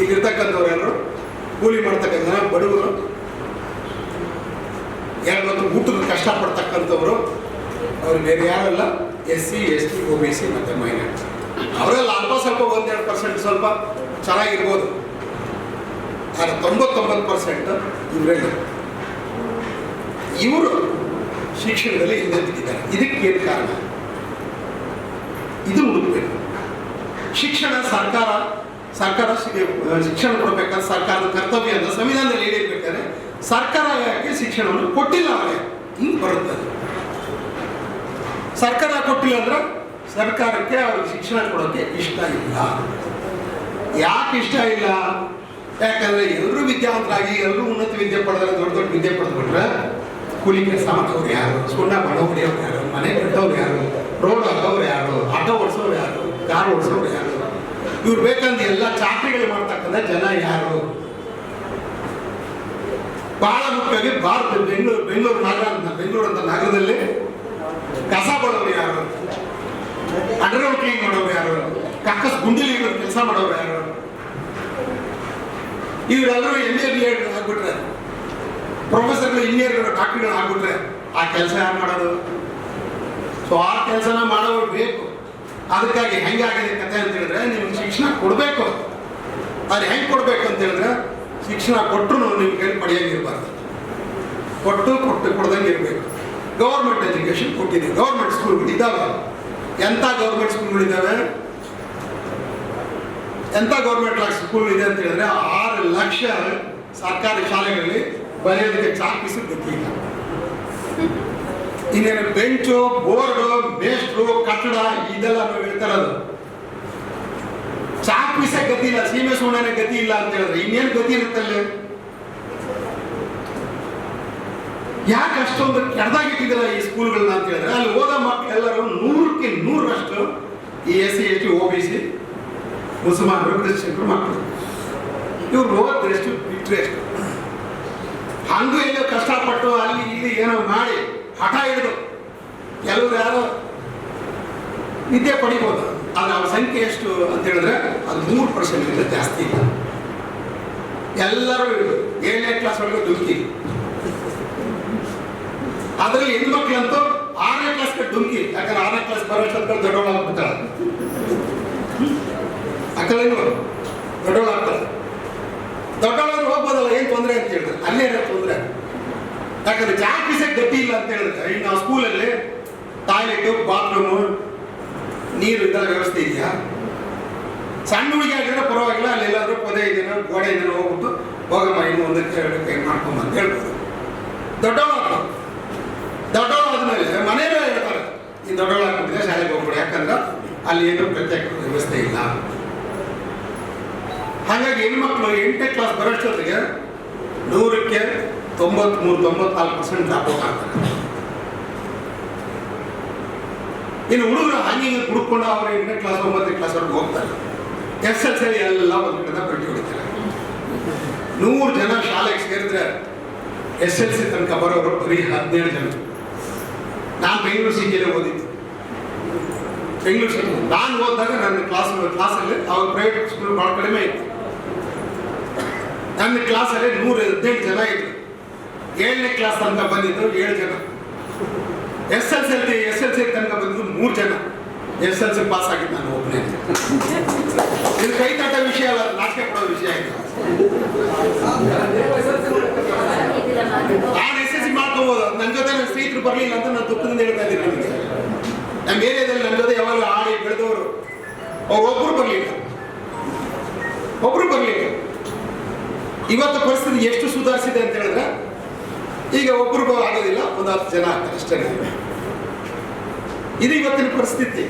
ಇಲ್ಲಿರ್ತಕ್ಕಂಥವ್ರೆಲ್ಲರೂ ಕೂಲಿ ಮಾಡ್ತಕ್ಕಂಥ ಬಡವರು, 2 ಹೊತ್ತು ಊಟದ ಕಷ್ಟಪಡ್ತಕ್ಕಂಥವ್ರು, ಅವ್ರು ಬೇರೆ ಯಾರಲ್ಲ, SC ST OBC ಮತ್ತು ಮೈನಾರಿಟಿ. ಅವರೆಲ್ಲ ಅಲ್ಪ ಸ್ವಲ್ಪ 1-2% ಸ್ವಲ್ಪ ಚೆನ್ನಾಗಿರ್ಬೋದು, ಆದರೆ 99% ಇವರೇ. ಇವರು ಶಿಕ್ಷಣದಲ್ಲಿ ಹಿಂದೆ ಬಿಟ್ಟಿದ್ದಾರೆ. ಇದಕ್ಕೆ ಏನು ಕಾರಣ? ಇದು ಹುಡುಕಬೇಕು. ಸರ್ಕಾರ ಶಿಕ್ಷಣ ಕೊಡಬೇಕಾದ್ರೆ ಸರ್ಕಾರದ ಕರ್ತವ್ಯ ಅಂತ ಸಂವಿಧಾನದಲ್ಲಿ ಹೇಳಿರ್ಬೇಕಾದ್ರೆ ಸರ್ಕಾರ ಯಾಕೆ ಶಿಕ್ಷಣವನ್ನು ಕೊಟ್ಟಿಲ್ಲ ಅವರಿಗೆ? ಹಿಂಗೆ ಬರುತ್ತದೆ. ಸರ್ಕಾರ ಕೊಟ್ಟಿಲ್ಲ ಅಂದ್ರೆ ಸರ್ಕಾರಕ್ಕೆ ಅವ್ರಿಗೆ ಶಿಕ್ಷಣ ಕೊಡೋಕ್ಕೆ ಇಷ್ಟ ಇಲ್ಲ. ಯಾಕೆ ಇಷ್ಟ ಇಲ್ಲ? ಯಾಕಂದ್ರೆ ಎಲ್ಲರೂ ವಿದ್ಯಾವಂತರಾಗಿ ಎಲ್ಲರೂ ಉನ್ನತ ವಿದ್ಯೆ ಪಡೆದ್ರೆ, ದೊಡ್ಡ ವಿದ್ಯೆ ಪಡೆದ್ಬಿಟ್ರೆ ಕೂಲಿ ಕೆಲಸ ಮಾಡೋರು ಯಾರು, ಸುಣ್ಣ ಬಣ ಹೊಡಿಯೋರು ಯಾರು, ಮನೆ ಕಟ್ಟೋರು ಯಾರು, ರೋಡ್ ಹಾಕೋರು ಯಾರು, ಆಟೋ ಓಡಿಸೋರು ಯಾರು, ಕಾರ್ ಓಡಿಸೋರು ಯಾರು, ಇವ್ರು ಬೇಕಂದ್ರೆ ಎಲ್ಲ ಚಾಕರಿಗಳು ಮಾಡ್ತಕ್ಕಂಥ ಜನ ಯಾರು? ಬಹಳ ಮುಖ್ಯವಾಗಿ ಬೆಂಗಳೂರು ಅಂತ ನಗರದಲ್ಲಿ ಕಸ ಬಡೋರು ಯಾರು, ಅಂಡರ್ಗ್ರೌಂಡ್ ಕ್ಲೀನ್ ಮಾಡೋರು ಯಾರು, ಕಕ್ಕಸ್ ಗುಂಡಿಲಿ ಕೆಲಸ ಮಾಡೋರು ಯಾರು? ಇವರೆಲ್ಲರೂ MA ಆಗ್ಬಿಟ್ರೆ, ಪ್ರೊಫೆಸರ್ಗಳು, ಇಂಜಿನಿಯರ್ಗಳು, ಡಾಕ್ಟರ್ಗಳು ಆಗ್ಬಿಟ್ರೆ ಆ ಕೆಲಸ ಯಾರು ಮಾಡೋದು? ಸೊ ಆ ಕೆಲಸನ ಮಾಡೋರು ಬೇಕು. ಅದಕ್ಕಾಗಿ ಹೆಂಗಾಗಿದೆ ಕತೆ ಅಂತ ಹೇಳಿದ್ರೆ, ನಿಮ್ಗೆ ಶಿಕ್ಷಣ ಕೊಡಬೇಕು. ಅದು ಹೆಂಗೆ ಕೊಡಬೇಕು ಅಂತ ಹೇಳಿದ್ರೆ, ಶಿಕ್ಷಣ ಕೊಟ್ಟರು ನಿಮ್ಮ ಕೈ ಪಡೆಯೋಂಗಿರ್ಬಾರ್ದು. ಕೊಡ್ದಂಗೆ ಇರಬೇಕು. ಗೌರ್ಮೆಂಟ್ ಎಜುಕೇಶನ್ ಕೊಟ್ಟಿದ್ದೀವಿ, ಗೌರ್ಮೆಂಟ್ ಸ್ಕೂಲ್ಗಳು ಇದ್ದಾವೆ. ಎಂಥ ಗೌರ್ಮೆಂಟ್ ಸ್ಕೂಲ್ಗಳಿದ್ದಾವೆ? ಎಂಥ ಗೌರ್ಮೆಂಟ್ ಸ್ಕೂಲ್ ಇದೆ ಅಂತ ಹೇಳಿದ್ರೆ 6 ಲಕ್ಷ ಸರ್ಕಾರಿ ಶಾಲೆಗಳಲ್ಲಿ ಬರೆಯೋದಕ್ಕೆ ಚಾಕ್ ಪೀಸ್ ಗೊತ್ತಿಲ್ಲ. ಇನ್ನೇನು ಬೆಂಚು, ಬೋರ್ಡು, ಮೇಸ್ಟ್ರು, ಕಟ್ಟಡ ಇದೆಲ್ಲ ನಾವು ಹೇಳ್ತಾರದು. ಚಾಕ್ ಪೀಸೇ ಗತಿ ಇಲ್ಲ, ಸೀಮೆ ಸುಣ್ಣನೇ ಗತಿ ಇಲ್ಲ ಅಂತ ಹೇಳಿದ್ರೆ ಇನ್ನೇನು ಗತಿ ಇರುತ್ತಲ್ಲಿ? ಯಾಕೆ ಅಷ್ಟೊಂದು ಕೆಡ್ದಾಗಿಟ್ಟಿದ್ದೀರ ಈ ಸ್ಕೂಲ್ಗಳನ್ನ ಅಂತ ಹೇಳಿದ್ರೆ, ಅಲ್ಲಿ ಓದೋ ಮಕ್ಕಳೆಲ್ಲರೂ 100ಕ್ಕೆ 100ರಷ್ಟು ಈ SC ST OBC ಮುಸಲ್ಮಾನರು, ಕ್ರಿಶ್ಚಿಯನ್ರು ಮಕ್ಕಳು. ಇವ್ರು ಓದಿದ್ರೆಷ್ಟು ಬಿಟ್ಟರೆಷ್ಟು. ಹಂಗೂ ಏನೋ ಕಷ್ಟಪಟ್ಟು ಅಲ್ಲಿ ಇಲ್ಲಿ ಏನೋ ಮಾಡಿ ಹಠ ಹಿಡಿದು ಕೆಲವರು ಯಾರೋ ವಿದ್ಯೆ ಪಡಿಬೋದು. ಆದರೆ ಅವ್ರ ಸಂಖ್ಯೆ ಎಷ್ಟು ಅಂತ ಹೇಳಿದ್ರೆ ಅದು 3% ಜಾಸ್ತಿ ಇಲ್ಲ. ಎಲ್ಲರೂ 7ನೇ ಕ್ಲಾಸ್ ಒಳಗೆ ಡುಂಕಿ. ಅದರಲ್ಲಿ ಹೆಣ್ಮಕ್ಳಂತೂ 6ನೇ ಕ್ಲಾಸ್ಗೆ ಡುಂಕಿ. ಯಾಕಂದ್ರೆ 6ನೇ ಕ್ಲಾಸ್ ಬರೋಷ್ಟೊತ್ತು ದೊಡ್ಡವಳಾಗ್ಬಿಡ್ತಾಳೆ. ಅಕ್ಕಳೇನು ದೊಡ್ಡವಳಾಗ್ತಾಳೆ. ದೊಡ್ಡವಳಾದ್ರು ಹೋಗ್ಬೋದಲ್ಲ, ಏನು ತೊಂದರೆ ಅಂತ ಹೇಳಿದ್ರೆ ಅಲ್ಲೇ ಏನೋ ತೊಂದರೆ. ಯಾಕಂದ್ರೆ ಚಾಕಿಸಕ್ಕೆ ಗತಿ ಇಲ್ಲ ಅಂತ ಹೇಳಿದ್ರೆ, ಈಗ ನಾವು ಸ್ಕೂಲಲ್ಲಿ ಟಾಯ್ಲೆಟು, ಬಾತ್ರೂಮು, ನೀರು ಇದೆಲ್ಲ ವ್ಯವಸ್ಥೆ ಇದೆಯಾ? ಸಣ್ಣ ಹುಡುಗಿ ಆಗಿದ್ರೆ ಪರವಾಗಿಲ್ಲ, ಅಲ್ಲೆಲ್ಲಾದ್ರೂ ಪೊದೆ ಇದೆಯೋ ಗೋಡೆ ಇದೆಯೋ ಹೋಗ್ಬಿಟ್ಟು ಹೋಗಮ್ಮ ಇನ್ನು 1 ಕೈ ಮಾಡ್ಕೊಂಬ ಅಂತ ಹೇಳ್ಬೋದು. ದೊಡ್ಡವಳಾದ್ಮೇಲೆ ಮನೇಲೇ ಹೇಳ್ತಾರೆ, ಈ ದೊಡ್ಡವಳಾಗ್ಬಿಟ್ಟಿದೆ ಶಾಲೆಗೆ ಹೋಗ್ಬಿಡಿ, ಯಾಕಂದ್ರೆ ಅಲ್ಲಿ ಏನು ಪ್ರತ್ಯೇಕ ವ್ಯವಸ್ಥೆ ಇಲ್ಲ. ಹಾಗಾಗಿ ಹೆಣ್ಮಕ್ಳು 8ನೇ ಕ್ಲಾಸ್ ಬರೋಷ್ಟೊತ್ತಿಗೆ 100ಕ್ಕೆ 93-94% ಡ್ರಾಪ್ಔಟ್ ಆಗ್ತಾರೆ. ಇನ್ನು ಹುಡುಗರು ಹಂಗೆ ಹುಡುಕೊಂಡು ಅವರು 8ನೇ ಕ್ಲಾಸ್ 9ನೇ ಕ್ಲಾಸ್ವರೆಗೆ ಹೋಗ್ತಾರೆ. SSLC ಎಲ್ಲ ಒಂದು ಕಡೆ ಭೇಟಿ ಹೊಡಿತಾರೆ. 100 ಜನ ಶಾಲೆಗೆ ಸೇರಿದ್ರೆ SSLC ತನಕ ಬರೋರು ಬರೀ 17 ಜನ. ನಾನು ಬೆಂಗಳೂರು ಸಿಟಿಯಲ್ಲೇ ಓದಿದ್ದು. ಬೆಂಗಳೂರು ಸಿಟಿ ನಾನು ಓದಿದಾಗ ನನ್ನ ಕ್ಲಾಸಲ್ಲಿ ಅವಾಗ ಪ್ರೈವೇಟ್ ಸ್ಕೂಲ್ ಭಾಳ ಕಡಿಮೆ ಇತ್ತು. ನನ್ನ ಕ್ಲಾಸಲ್ಲಿ 118 ಜನ ಇದ್ರು. 7ನೇ ಕ್ಲಾಸ್ ತನಕ ಬಂದಿದ್ದು 7 ಜನ. SSLC ತನಕ ಬಂದಿದ್ದು 3 ಜನ. SSLC ಪಾಸ್ ಆಗಿದ್ದು ನಾನು ಒಬ್ಬನೇ. ಇದು ಕೈ ತಟ್ಟ ವಿಷಯ ಅಲ್ಲ, ನಾಚಿಕೆ ಪಡೋ ವಿಷಯ ಆಯ್ತು. ನಾನು SSLC ಮಾಡ್ಕೋಬೋದು. ನನ್ನ ಜೊತೆ ನನ್ನ ಸ್ನೇಹಿತರು ಬರಲಿಲ್ಲ ಅಂತ ನಾನು ದುಃಖದಿಂದ ಹೇಳ್ತಾ ಇದ್ದೀನಿ. ನಿಮಗೆ ನಮ್ಮ ಏರಿಯಾದಲ್ಲಿ ನನ್ನ ಜೊತೆ ಯಾವಾಗ ಆಡಿ ಬೆಳೆದವರು ಅವ್ರು ಒಬ್ಬರು ಬರಲಿಲ್ಲ. ಇವತ್ತು ಪರಿಸ್ಥಿತಿ ಎಷ್ಟು ಸುಧಾರಿಸಿದೆ ಅಂತ ಹೇಳಿದ್ರೆ ಈಗ ಒಬ್ರಿಗೂ ಆಗೋದಿಲ್ಲ, ಒಂದು 10 ಜನ ಆಗ್ತಾರೆ ಅಷ್ಟೇ. ಇದು ಇವತ್ತಿನ ಪರಿಸ್ಥಿತಿ.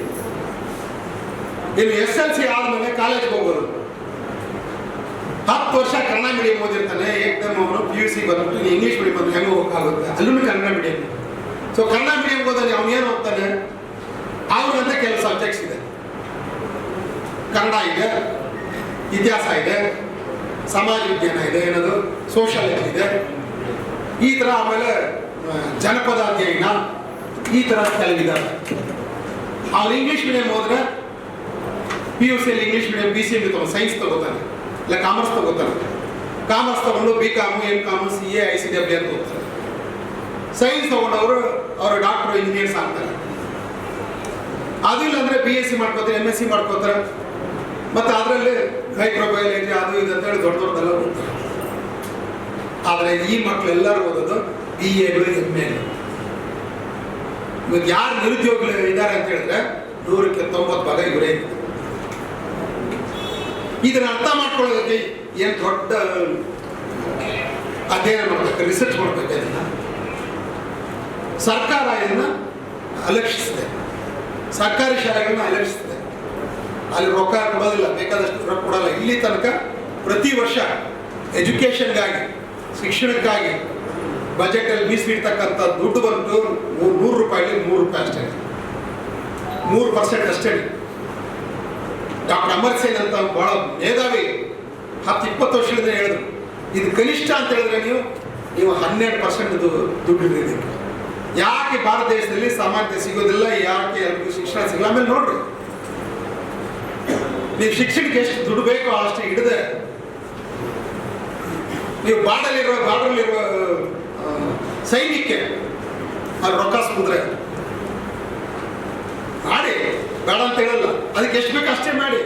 ಇನ್ನು SLC ಆದ್ಮೇಲೆ ಕಾಲೇಜ್ಗೆ ಹೋಗೋದು, 10 ವರ್ಷ ಕನ್ನಡ ಮೀಡಿಯಂ ಓದಿರ್ತಾನೆ, ಏಕ್ದಮ್ ಅವನು PUC ಬಂದ್ಬಿಟ್ಟು ಇಂಗ್ಲೀಷ್ ಮೀಡಿಯಂ ಬಂದು ಹೆಂಗೆ ಹೋಗೋಕ್ಕಾಗುತ್ತೆ, ಅಲ್ಲೂ Kannada medium. So Kannada medium ಹೋದಾಗ ಅವನು ಏನು ಹೋಗ್ತಾನೆ, ಅವ್ರಿಗಂತ ಕೆಲವು ಸಬ್ಜೆಕ್ಟ್ಸ್ ಇದೆ, ಕನ್ನಡ ಇದೆ, ಇತಿಹಾಸ ಇದೆ, ಸಮಾಜ ವಿಜ್ಞಾನ ಇದೆ, ಏನದು ಸೋಷಿಯಾಲಜಿ ಇದೆ, ಈ ಥರ. ಆಮೇಲೆ ಜನಪದ ಅಧ್ಯಯನ, ಈ ಥರ ಕೆಲವಿದ್ದಾರೆ. ಅವ್ರು ಇಂಗ್ಲೀಷ್ ಮೀಡಿಯಂ ಹೋದ್ರೆ PUCಯಲ್ಲಿ ಇಂಗ್ಲೀಷ್ ಮೀಡಿಯಂ BCM ತಗೊಂಡು ಸೈನ್ಸ್ ತಗೋತಾನೆ, ಇಲ್ಲ ಕಾಮರ್ಸ್ ತಗೋತಾನೆ. ಕಾಮರ್ಸ್ ತಗೊಂಡು BCom, MCom, CA, ICW ಅಂತ ಹೋಗ್ತಾರೆ. ಸೈನ್ಸ್ ತಗೊಂಡವರು ಅವರು ಡಾಕ್ಟರ್, ಇಂಜಿನಿಯರ್ಸ್ ಆಗ್ತಾರೆ. ಅದು ಇಲ್ಲ ಅಂದರೆ BSc ಮಾಡ್ಕೋತಾರೆ, MSc ಮಾಡ್ಕೋತಾರೆ. ಮತ್ತು ಅದರಲ್ಲಿ ಮೈಕ್ರೋಬಯಾಲಜಿ ಅದು ಇದು ಅಂತೇಳಿ ದೊಡ್ಡ ದೊಡ್ಡದೆಲ್ಲ ಹೋಗ್ತಾರೆ. ಆದರೆ ಈ ಮಕ್ಕಳೆಲ್ಲರೂ ಓದೋದು BAಗಳು, MAಗಳು. ಇವತ್ತು ಯಾರು ನಿರುದ್ಯೋಗಿಗಳು ಇದ್ದಾರೆ ಅಂತ ಹೇಳಿದ್ರೆ 100ಕ್ಕೆ 90% ಇವರೇ ಇದ್ದಾರೆ. ಇದನ್ನ ಅರ್ಥ ಮಾಡ್ಕೊಳ್ಳೋದಕ್ಕೆ ಏನು ದೊಡ್ಡ ಅಧ್ಯಯನ ಮಾಡಬೇಕು, ರಿಸರ್ಚ್ ಮಾಡಬೇಕು. ಇದನ್ನ ಸರ್ಕಾರ ಇದನ್ನ ಅಲಕ್ಷಿಸಿದೆ, ಸರ್ಕಾರಿ ಶಾಲೆಗಳನ್ನ ಅಲಕ್ಷಿಸಿದೆ. ಅಲ್ಲಿ ರೊಕ್ಕ ಕೊಡೋದಿಲ್ಲ, ಬೇಕಾದಷ್ಟು ರೊಕ್ಕ ಕೊಡಲ್ಲ. ಇಲ್ಲಿ ತನಕ ಪ್ರತಿ ವರ್ಷ ಎಜುಕೇಷನ್ಗಾಗಿ, ಶಿಕ್ಷಣಕ್ಕಾಗಿ ಬಜೆಟಲ್ಲಿ ಮೀಸಲಿಡ್ತಕ್ಕಂಥ ದುಡ್ಡು ಬಂದು 100 ರೂಪಾಯಿಲಿ 3 ರೂಪಾಯಿ ಅಷ್ಟೇ, 3% ಅಷ್ಟೇ. ಡಾಕ್ಟರ್ ಅಮರ್ ಸೇನ್ ಅಂತ ಬಹಳ ಮೇಧಾವಿ 10-20 ವರ್ಷದಿಂದ ಹೇಳಿದ್ರು, ಇದು ಕನಿಷ್ಠ ಅಂತ ಹೇಳಿದ್ರೆ ನೀವು 12% ದುಡ್ಡು ಹಿಡಿದಿದ್ದೀರಿ. ಯಾಕೆ ಭಾರತ ದೇಶದಲ್ಲಿ ಸಮಾನತೆ ಸಿಗೋದಿಲ್ಲ, ಯಾಕೆ ಎಲ್ರಿಗೂ ಶಿಕ್ಷಣ ಸಿಗಲ್ಲ? ಆಮೇಲೆ ನೋಡ್ರಿ, ನೀವು ಶಿಕ್ಷಣಕ್ಕೆ ಎಷ್ಟು ದುಡ್ಡು ಬೇಕೋ ಅಷ್ಟು ಹಿಡಿದೆ ನೀವು ಬಾರ್ಡರ್ಲಿರುವ ಸೈನ್ಯಕ್ಕೆ ಅಲ್ಲಿ ರೊಕ್ಕ ಸುಂದ್ರೆ ಮಾಡಿ, ಬೇಡ ಅಂತ ಹೇಳಲ್ಲ, ಅದಕ್ಕೆ ಎಷ್ಟು ಬೇಕು ಅಷ್ಟೇ ಮಾಡಿ.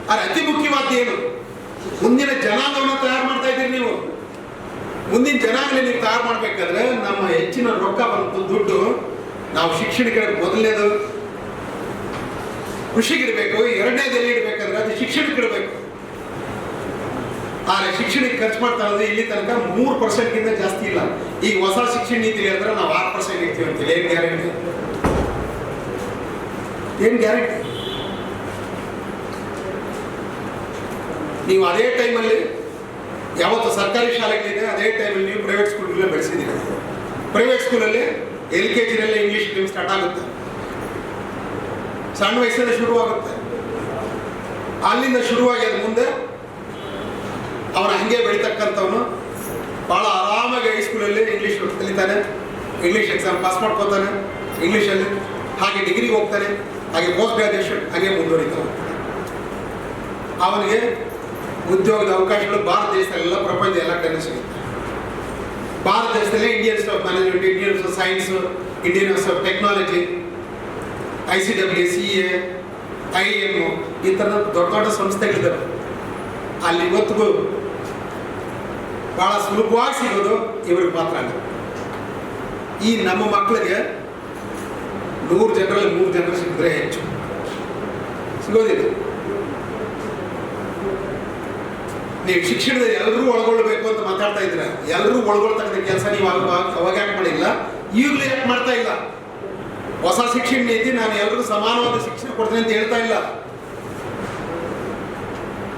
ಆದರೆ ಅತಿ ಮುಖ್ಯವಾದ ಏನು, ಮುಂದಿನ ಜನಾಂಗವನ್ನು ತಯಾರು ಮಾಡ್ತಾ ಇದ್ದೀರಿ ನೀವು. ಮುಂದಿನ ಜನಾಂಗ ನೀವು ತಯಾರು ಮಾಡಬೇಕಾದ್ರೆ ನಮ್ಮ ಹೆಚ್ಚಿನ ರೊಕ್ಕ ಬಂತು, ದುಡ್ಡು ನಾವು ಶಿಕ್ಷಣಕ್ಕೆ ಮೊದಲನೇದು ಕೃಷಿಗಿಡಬೇಕು, ಎರಡನೇದು ಎಲ್ಲಿ ಇಡಬೇಕಂದ್ರೆ ಅದು ಶಿಕ್ಷಣಕ್ಕೆ ಇಡಬೇಕು. ಆದರೆ ಶಿಕ್ಷಣಕ್ಕೆ ಖರ್ಚು ಮಾಡ್ತಾ ಇರೋದು ಇಲ್ಲಿ ತನಕ 3%ಗಿಂತ ಜಾಸ್ತಿ ಇಲ್ಲ. ಈಗ ಹೊಸ ಶಿಕ್ಷಣ ನೀತಿ ಹೇಳಿದ್ರೆ ನಾವು 6% ಇರ್ತೀವಿ ಅಂತೇಳಿ. ಏನು ಗ್ಯಾರಂಟಿ? ಏನು ಗ್ಯಾರಂಟಿ? ನೀವು ಅದೇ ಟೈಮಲ್ಲಿ ಯಾವತ್ತು ಸರ್ಕಾರಿ ಶಾಲೆಗಳಿದೆ ಅದೇ ಟೈಮಲ್ಲಿ ನೀವು ಪ್ರೈವೇಟ್ ಸ್ಕೂಲ್ಗಳನ್ನ ಬೆಳೆಸಿದ್ದೀರಿ. ಪ್ರೈವೇಟ್ ಸ್ಕೂಲಲ್ಲಿ LKGನಲ್ಲಿ ಇಂಗ್ಲೀಷ್ ಮೀಡಿಯಂ ಸ್ಟಾರ್ಟ್ ಆಗುತ್ತೆ, ಸಣ್ಣ ವಯಸ್ಸಲ್ಲಿ ಶುರುವಾಗುತ್ತೆ. ಅಲ್ಲಿಂದ ಶುರುವಾಗಿ ಅದು ಮುಂದೆ ಅವನು ಹಂಗೆ ಬೆಳೀತಕ್ಕಂಥವನು ಭಾಳ ಆರಾಮಾಗಿ ಹೈಸ್ಕೂಲಲ್ಲಿ ಇಂಗ್ಲೀಷ್ ಕಲಿತಾನೆ, ಇಂಗ್ಲೀಷ್ ಎಕ್ಸಾಮ್ ಪಾಸ್ ಮಾಡ್ಕೋತಾನೆ ಇಂಗ್ಲೀಷಲ್ಲಿ, ಹಾಗೆ ಡಿಗ್ರಿಗೆ ಹೋಗ್ತಾನೆ, ಹಾಗೆ ಪೋಸ್ಟ್ ಗ್ರಾಜುಯೇಷನ್ ಹಾಗೆ ಮುಂದುವರಿತಾ ಹೋಗ್ತಾನೆ. ಅವನಿಗೆ ಉದ್ಯೋಗದ ಅವಕಾಶಗಳು ಭಾರತ ದೇಶದಲ್ಲೆಲ್ಲ, ಪ್ರಪಂಚದ ಎಲ್ಲ ಕಡೆ ಸಿಗುತ್ತೆ. ಭಾರತ ದೇಶದಲ್ಲೇ Indian institute of management, Indian institute of science, Indian institute of technology, ICW, CA, IIM, ಈ ಥರದ ದೊಡ್ಡ ದೊಡ್ಡ ಸಂಸ್ಥೆಗಳಿದ್ದಾವೆ. ಅಲ್ಲಿ ಇವತ್ತಿಗೂ ಭಾಳ ಸುಲಭವಾಗಿ ಸಿಗೋದು ಇವ್ರಿಗೆ ಮಾತ್ರ. ಈ ನಮ್ಮ ಮಕ್ಕಳಿಗೆ 100 ಜನರಲ್ಲಿ 3 ಜನರು ಸಿಕ್ಕಿದ್ರೆ ಹೆಚ್ಚು ಸಿಗೋದಿಲ್ಲ. ನೀವು ಶಿಕ್ಷಣದಲ್ಲಿ ಎಲ್ಲರೂ ಒಳಗೊಳ್ಳಬೇಕು ಅಂತ ಮಾತಾಡ್ತಾ ಇದ್ರೆ, ಎಲ್ಲರೂ ಒಳಗೊಳ್ತಕ್ಕಂಥ ಕೆಲಸ ನೀವು ಅವಾಗ ಯಾಕೆ ಮಾಡಿಲ್ಲ, ಈಗಲೂ ಯಾಕೆ ಮಾಡ್ತಾ ಇಲ್ಲ? ಹೊಸ ಶಿಕ್ಷಣ ನೀತಿ ನಾನು ಎಲ್ರಿಗೂ ಸಮಾನವಾದ ಶಿಕ್ಷಣ ಕೊಡ್ತೀನಿ ಅಂತ ಹೇಳ್ತಾ ಇಲ್ಲ.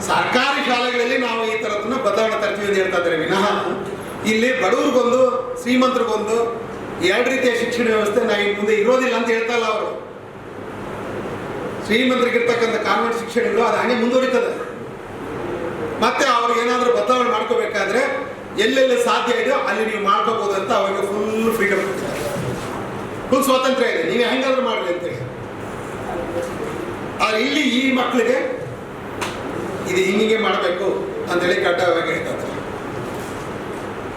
ಸರ್ಕಾರಿ ಶಾಲೆಗಳಲ್ಲಿ ನಾವು ಈ ಥರದನ್ನ ಬದಲಾವಣೆ ತರ್ತೀವಿ ಅಂತ ಹೇಳ್ತಾ ಇದ್ದಾರೆ ವಿನಃ ಇಲ್ಲಿ ಬಡವ್ರಿಗೊಂದು ಶ್ರೀಮಂತರಿಗೊಂದು 2 ರೀತಿಯ ಶಿಕ್ಷಣ ವ್ಯವಸ್ಥೆ ನಾವು ಇನ್ನು ಮುಂದೆ ಇರೋದಿಲ್ಲ ಅಂತ ಹೇಳ್ತಾ ಇಲ್ಲ ಅವರು. ಶ್ರೀಮಂತರಿಗಿರ್ತಕ್ಕಂಥ ಕಾನ್ವೆಂಟ್ ಶಿಕ್ಷಣಗಳು ಅದು ಹಾಗೆ ಮುಂದುವರಿತದೆ. ಮತ್ತೆ ಅವ್ರಿಗೆ ಏನಾದರೂ ಬದಲಾವಣೆ ಮಾಡ್ಕೋಬೇಕಾದ್ರೆ ಎಲ್ಲೆಲ್ಲಿ ಸಾಧ್ಯ ಇದೆಯೋ ಅಲ್ಲಿ ನೀವು ಮಾಡ್ಕೋಬಹುದು ಅಂತ ಅವ್ರಿಗೆ ಫುಲ್ ಫ್ರೀಡಮ್ ಕೊಡ್ತಾರೆ, ಫುಲ್ ಸ್ವಾತಂತ್ರ್ಯ ಇದೆ, ನೀವು ಹೆಂಗಾದ್ರೂ ಮಾಡಲಿ ಅಂತೇಳಿ. ಆದರೆ ಇಲ್ಲಿ ಈ ಮಕ್ಕಳಿಗೆ ಇದು ಹಿಂಗೆ ಮಾಡಬೇಕು ಅಂತೇಳಿ ಕಡ್ಡಾಯವಾಗಿ ಹೇಳ್ತಾರೆ.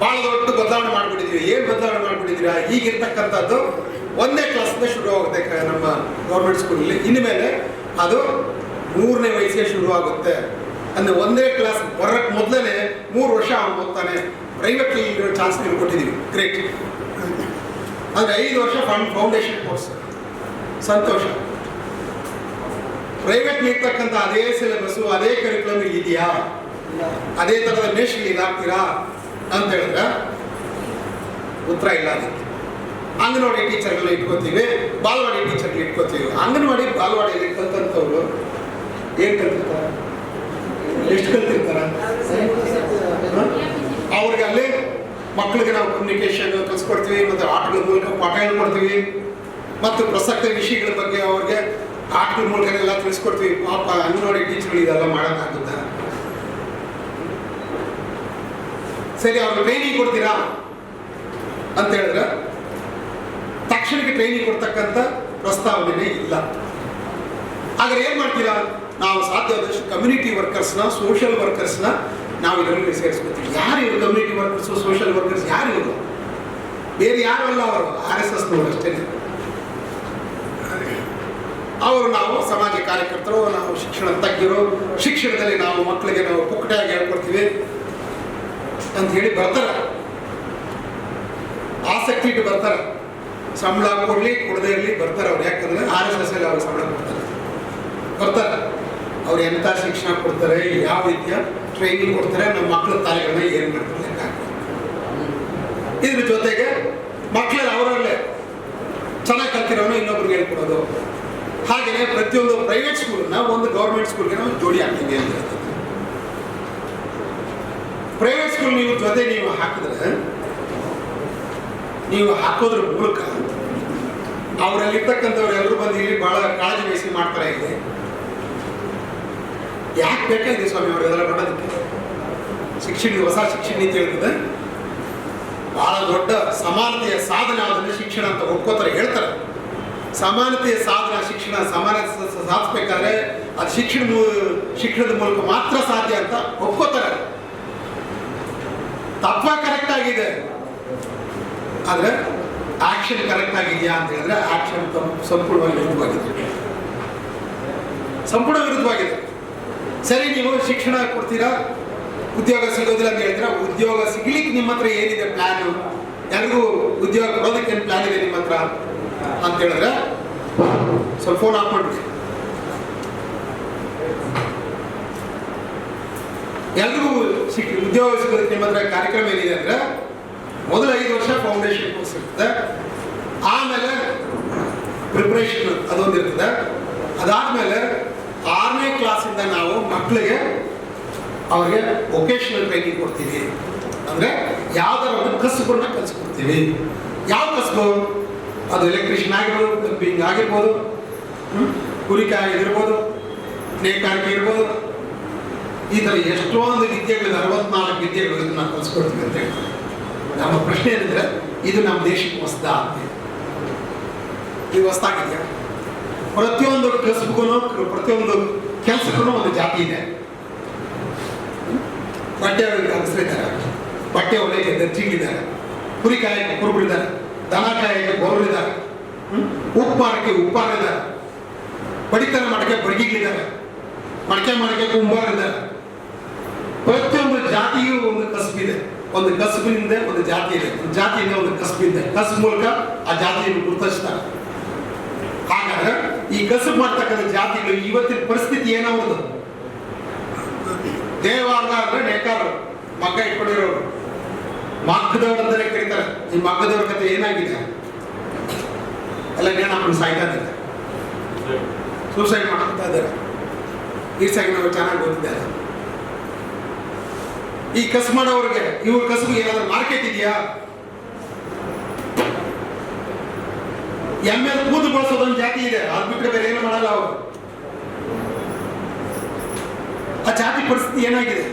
ಭಾಳ ದೊಡ್ಡ ಬದಲಾವಣೆ ಮಾಡಿಬಿಟ್ಟಿದ್ವಿ. ಏನು ಬದಲಾವಣೆ ಮಾಡಿಬಿಟ್ಟಿದ್ದೀರಾ? ಈಗಿರ್ತಕ್ಕಂಥದ್ದು 1ನೇ ಕ್ಲಾಸಿಂದ ಶುರುವಾಗುತ್ತೆ ನಮ್ಮ ಗೌರ್ಮೆಂಟ್ ಸ್ಕೂಲಲ್ಲಿ. ಇನ್ಮೇಲೆ ಅದು 3ನೇ ವಯಸ್ಸಿಗೆ ಶುರುವಾಗುತ್ತೆ. ಅಂದರೆ 1ನೇ ಕ್ಲಾಸ್ ಬರೋಕ್ಕೆ ಮೊದಲೇ 3 ವರ್ಷ ಅವನು ಓದ್ತಾನೆ. ಪ್ರೈವೇಟ್ಲಿ ಚಾನ್ಸ್ ನೀವು ಕೊಟ್ಟಿದ್ದೀವಿ, ಗ್ರೇಟ್. ಅಂದರೆ 5 ವರ್ಷ ಫೌಂಡೇಶನ್ ಕೋರ್ಸ್, ಸಂತೋಷ. ಪ್ರೈವೇಟ್ ಇರ್ತಕ್ಕಂಥ ಅದೇ ಸಿಲೆಬಸ್ಸು, ಅದೇ ಕರಿಕ್ಯುಲಮ್ ಇದೆಯಾ? ಅದೇ ಥರದ ಮೇಷ್ಟ್ರಿಗೆ ಇದಾಗ್ತೀರಾ ಅಂತ ಹೇಳಿದ್ರೆ ಉತ್ತರ ಇಲ್ಲ ಅದಕ್ಕೆ. ಅಂಗನವಾಡಿ ಟೀಚರ್ಗಳನ್ನ ಇಟ್ಕೋತೀವಿ, ಬಾಲವಾಡಿ ಟೀಚರ್ಗಳು ಇಟ್ಕೋತೀವಿ. ಅಂಗನವಾಡಿ ಬಾಲವಾಡಿಯಲ್ಲಿ ಕಲ್ತಂಥವ್ರು ಏನು ಕಲ್ತಿರ್ತಾರೆ, ಎಷ್ಟು ಕಲ್ತಿರ್ತಾರೆ? ಅವ್ರಿಗೆ ಅಲ್ಲಿ ಮಕ್ಕಳಿಗೆ ನಾವು ಕಮ್ಯುನಿಕೇಶನ್ ಕಲಿಸ್ಕೊಡ್ತೀವಿ, ಮತ್ತು ಆಟಗಳ ಮೂಲಕ ಪಾಠ ಹೇಳ್ಕೊಡ್ತೀವಿ, ಮತ್ತು ಪ್ರಸಕ್ತ ವಿಷಯಗಳ ಬಗ್ಗೆ ಅವ್ರಿಗೆ ಆಟಗಳ ಮೂಲಕನೆಲ್ಲ ತಿಳಿಸ್ಕೊಡ್ತೀವಿ. ಪಾಪ ಅಂಗನವಾಡಿ ಟೀಚರ್ಗಳು ಇದೆಲ್ಲ ಮಾಡೋಕ್ಕಾಗುತ್ತಾ? ಸರಿ, ಅವ್ರಿಗೆ ಟ್ರೈನಿಂಗ್ ಕೊಡ್ತೀರಾ ಅಂತ ಹೇಳಿದ್ರೆ ತಕ್ಷಣಕ್ಕೆ ಟ್ರೈನಿಂಗ್ ಕೊಡ್ತಕ್ಕಂಥ ಪ್ರಸ್ತಾವನೆ ಇಲ್ಲ. ಹಾಗಾದ್ರೆ ಏನು ಮಾಡ್ತೀರಾ? ನಾವು ಸಾಧ್ಯವಾದಷ್ಟು ಕಮ್ಯುನಿಟಿ ವರ್ಕರ್ಸ್ನ, ಸೋಷಿಯಲ್ ವರ್ಕರ್ಸ್ನ ನಾವು ಇದರಲ್ಲಿ ಸೇರಿಸ್ಕೊತೀವಿ. ಯಾರು ಇವರು ಕಮ್ಯುನಿಟಿ ವರ್ಕರ್ಸು, ಸೋಷಿಯಲ್ ವರ್ಕರ್ಸ್? ಯಾರು ಇವರು? ಬೇರೆ ಯಾರು ಅಲ್ಲ, ಅವರು RSSನವರು ಅಷ್ಟೇ. ಅವರು ನಾವು ಸಮಾಜ ಕಾರ್ಯಕರ್ತರು, ನಾವು ಶಿಕ್ಷಣ ತಜ್ಞರು, ಶಿಕ್ಷಣದಲ್ಲಿ ನಾವು ಮಕ್ಕಳಿಗೆ ನಾವು ಪುಕ್ಕಟೆಯಾಗಿ ಹೇಳ್ಕೊಡ್ತೀವಿ ಅಂತ ಹೇಳಿ ಬರ್ತಾರೆ. ಆಸಕ್ತಿ ಇಟ್ಟು ಬರ್ತಾರೆ. ಸಂಬಳ ಕೊಡಲಿ ಕೊಡದೇ ಇರಲಿ ಬರ್ತಾರೆ ಅವ್ರು. ಯಾಕಂದ್ರೆ RSS ಅಲ್ಲಿ ಅವ್ರಿಗೆ ಸಂಬಳ ಬರ್ತಾರೆ. ಅವ್ರು ಎಂಥ ಶಿಕ್ಷಣ ಕೊಡ್ತಾರೆ, ಯಾವ ರೀತಿಯ ಟ್ರೈನಿಂಗ್ ಕೊಡ್ತಾರೆ, ನಮ್ಮ ಮಕ್ಕಳ ತಾಯಿಗಳನ್ನ ಏನು ಮಾಡ್ತಾರೆ. ಇದ್ರ ಜೊತೆಗೆ ಮಕ್ಕಳಲ್ಲಿ ಅವರಲ್ಲೇ ಚೆನ್ನಾಗಿ ಕಲ್ತಿರೋನು ಇನ್ನೊಬ್ರಿಗೆ ಹೇಳ್ಕೊಡೋದು. ಹಾಗೆಯೇ ಪ್ರತಿಯೊಂದು ಪ್ರೈವೇಟ್ ಸ್ಕೂಲನ್ನ ಒಂದು ಗೌರ್ಮೆಂಟ್ ಸ್ಕೂಲ್ಗೆ ನಾವು ಜೋಡಿ ಹಾಕ್ತೀವಿ ಅಂತ ಹೇಳ್ತಾರೆ. ಪ್ರೈವೇಟ್ ಸ್ಕೂಲ್ ನೀವು ಜೊತೆ ನೀವು ಹಾಕಿದ್ರೆ, ನೀವು ಹಾಕೋದ್ರ ಮೂಲಕ ಅವರಲ್ಲಿರ್ತಕ್ಕಂಥವ್ರು ಎಲ್ಲರೂ ಬಂದು ಇಲ್ಲಿ ಬಹಳ ಕಾಳಜಿ ವಹಿಸಿ ಮಾಡ್ತಾರೆ. ಇಲ್ಲಿ ಯಾಕೆ ಬೇಕಾಗಿದೆ ಸ್ವಾಮಿ ಅವರೆಲ್ಲ ಮಾಡೋದಕ್ಕೆ? ಶಿಕ್ಷಣ, ಹೊಸ ಶಿಕ್ಷಣ ನೀತಿ ಹೇಳ್ತದೆ ಬಹಳ ದೊಡ್ಡ ಸಮಾನತೆಯ ಸಾಧನ ಅದನ್ನು ಶಿಕ್ಷಣ ಅಂತ ಒಪ್ಕೋತಾರೆ, ಹೇಳ್ತಾರೆ. ಸಮಾನತೆಯ ಸಾಧನ ಶಿಕ್ಷಣ, ಸಮಾನತೆ ಸಾಧಿಸ್ಬೇಕಾದ್ರೆ ಅದು ಶಿಕ್ಷಣದ ಮೂಲಕ ಮಾತ್ರ ಸಾಧ್ಯ ಅಂತ ಒಪ್ಕೋತಾರೆ. ತತ್ವ ಕರೆಕ್ಟ್ ಆಗಿದೆ, ಆದರೆ ಆಕ್ಷನ್ ಕರೆಕ್ಟ್ ಆಗಿದೆಯಾ ಅಂತ ಹೇಳಿದ್ರೆ ಆಕ್ಷನ್ ಸಂಪೂರ್ಣವಾಗಿ ವಿರುದ್ಧವಾಗಿದೆ. ಸಂಪೂರ್ಣ ವಿರುದ್ಧವಾಗಿದೆ. ಸರಿ, ನೀವು ಶಿಕ್ಷಣ ಕೊಡ್ತೀರಾ, ಉದ್ಯೋಗ ಸಿಗೋದಿಲ್ಲ ಅಂತ ಹೇಳ್ತೀರಾ. ಉದ್ಯೋಗ ಸಿಗ್ಲಿಕ್ಕೆ ನಿಮ್ಮ ಹತ್ರ ಏನಿದೆ ಪ್ಲಾನ್? ಎಲ್ರಿಗೂ ಉದ್ಯೋಗ ಕೊಡೋದಕ್ಕೆ ಏನು ಪ್ಲಾನ್ ಇದೆ ನಿಮ್ಮ ಹತ್ರ ಅಂತ ಹೇಳಿದ್ರೆ ಸ್ವಲ್ಪ ಫೋನ್ ಹಾಕ್ಬಿಟ್ರಿ. ಎಲ್ರಿಗೂ ಉದ್ಯೋಗ ಸಿಗೋದಕ್ಕೆ ನಿಮ್ಮ ಹತ್ರ ಕಾರ್ಯಕ್ರಮ ಏನಿದೆ ಅಂದ್ರೆ, ಮೊದಲು 5 ವರ್ಷ ಫೌಂಡೇಶನ್ ಕೋರ್ಸ್ ಇರ್ತದೆ, ಆಮೇಲೆ ಪ್ರಿಪ್ರೇಷನ್ ಅದೊಂದು ಇರ್ತದೆ. ಅದಾದ್ಮೇಲೆ 6ನೇ ಕ್ಲಾಸಿಂದ ನಾವು ಮಕ್ಕಳಿಗೆ ಅವ್ರಿಗೆ ವೊಕೇಶನಲ್ ಟ್ರೈನಿಂಗ್ ಕೊಡ್ತೀವಿ. ಅಂದರೆ ಯಾವ್ದಾರ ಒಂದು ಕಸುಬನ್ನ ಕಲಿಸ್ಕೊಡ್ತೀವಿ. ಯಾವ ಕಸುಬು? ಅದು ಎಲೆಕ್ಟ್ರಿಷಿಯನ್ ಆಗಿರ್ಬೋದು, ಪ್ಲಂಬಿಂಗ್ ಆಗಿರ್ಬೋದು, ಕುರಿಕಾಯಿ ಇರ್ಬೋದು, ನೇಕಾರಿಕೆ ಇರ್ಬೋದು. ಈ ಥರ ಎಷ್ಟೊಂದು ವಿದ್ಯೆಗಳಿದೆ, 64 ವಿದ್ಯೆಗಳು ಇದನ್ನ ಕಲಿಸ್ಕೊಡ್ತೀವಿ ಅಂತ ಹೇಳ್ತಾರೆ. ನಮ್ಮ ಪ್ರಶ್ನೆ ಏನಿದ್ರೆ, ಇದು ನಮ್ಮ ದೇಶಕ್ಕೆ ಹೊಸದ ಅಂತ. ಇದು ಹೊಸದಾಗಿದೆಯಾ? ಪ್ರತಿಯೊಂದು ಕಸುಬುಗೂ, ಪ್ರತಿಯೊಂದು ಕೆಲಸಕ್ಕೂ ಒಂದು ಜಾತಿ ಇದೆ. ಬಟ್ಟೆ ಕಲಿಸ್ತಿದ್ದಾರೆ, ಬಟ್ಟೆ ಹೊಲಿಗೆ ದರ್ಜಿಗಳಿದ್ದಾರೆ, ಕುರಿ ಕಾಯಕ್ಕೆ ಕುರುಬರಿದ್ದಾರೆ, ದನ ಕಾಯಕ್ಕೆ ಗೋರುಗಳಿದ್ದಾರೆ, ಉಪ್ಪು ಮಾರಕ್ಕೆ ಉಪ್ಪಾರಿದ್ದಾರೆ, ಬಡಿತನ ಮಾಡಕ್ಕೆ ಬಡಗಿಗಳಿದ್ದಾರೆ, ಮಡಕೆ ಮಾಡಕ್ಕೆ ಕುಂಬಾರಿದ್ದಾರೆ. ಪ್ರತಿಯೊಂದು ಜಾತಿಯೂ ಒಂದು ಕಸುಬಿದೆ. ಒಂದು ಕಸುಬಿನಿಂದ ಒಂದು ಜಾತಿ ಇದೆ, ಒಂದು ಜಾತಿಯಿಂದ ಒಂದು ಕಸುಬಿದೆ. ಕಸುಬು ಮೂಲಕ ಆ ಜಾತಿಯನ್ನು ಗುರುತಿಸ್ತಾರೆ. ಹಾಗಾದ್ರೆ ಈ ಕಸುಬು ಮಾಡ್ತಕ್ಕಂಥ ಜಾತಿಗಳು ಇವತ್ತಿನ ಪರಿಸ್ಥಿತಿ ಏನಾಗೋದು? ದೇವಾಂಗ ಅಂದ್ರೆ ನೇಕಾರರು, ಮಗ್ಗ ಇಟ್ಕೊಂಡಿರೋರು, ಮಗ್ಗದವ್ರು ಅಂತಾನೆ ಕರೀತಾರೆ. ಈ ಮಗ್ಗದವ್ರ ಕಥೆ ಏನಾಗಿದೆ? ಎಲ್ಲ ನೇಣಾಕೊಂಡು ಸಾಯ್ತಾ ಇದ್ದಾರೆ, ಸೂಸೈಡ್ ಮಾಡ್ತಾ ಇದ್ದಾರೆ. ಈ ಸೈಡ್ನವರು ಚೆನ್ನಾಗಿ ಗೊತ್ತಿದ್ದಾರೆ. ಈ ಕಸು ಮಾಡೋರಿಗೆ ಇವ್ರ ಕಸುಬು ಏನಾದ್ರೂ ಮಾರ್ಕೆಟ್ ಇದೆಯಾ? ಎಮ್ಮೆ ಕೂದು ಬಳಸೋದೊಂದು ಜಾತಿ ಇದೆ, ಅದು ಬಿಟ್ಟರೆ ಬೇರೆ ಏನು ಮಾಡಲ್ಲ ಅವರು. ಆ ಜಾತಿ ಪರಿಸ್ಥಿತಿ ಏನಾಗಿದೆ?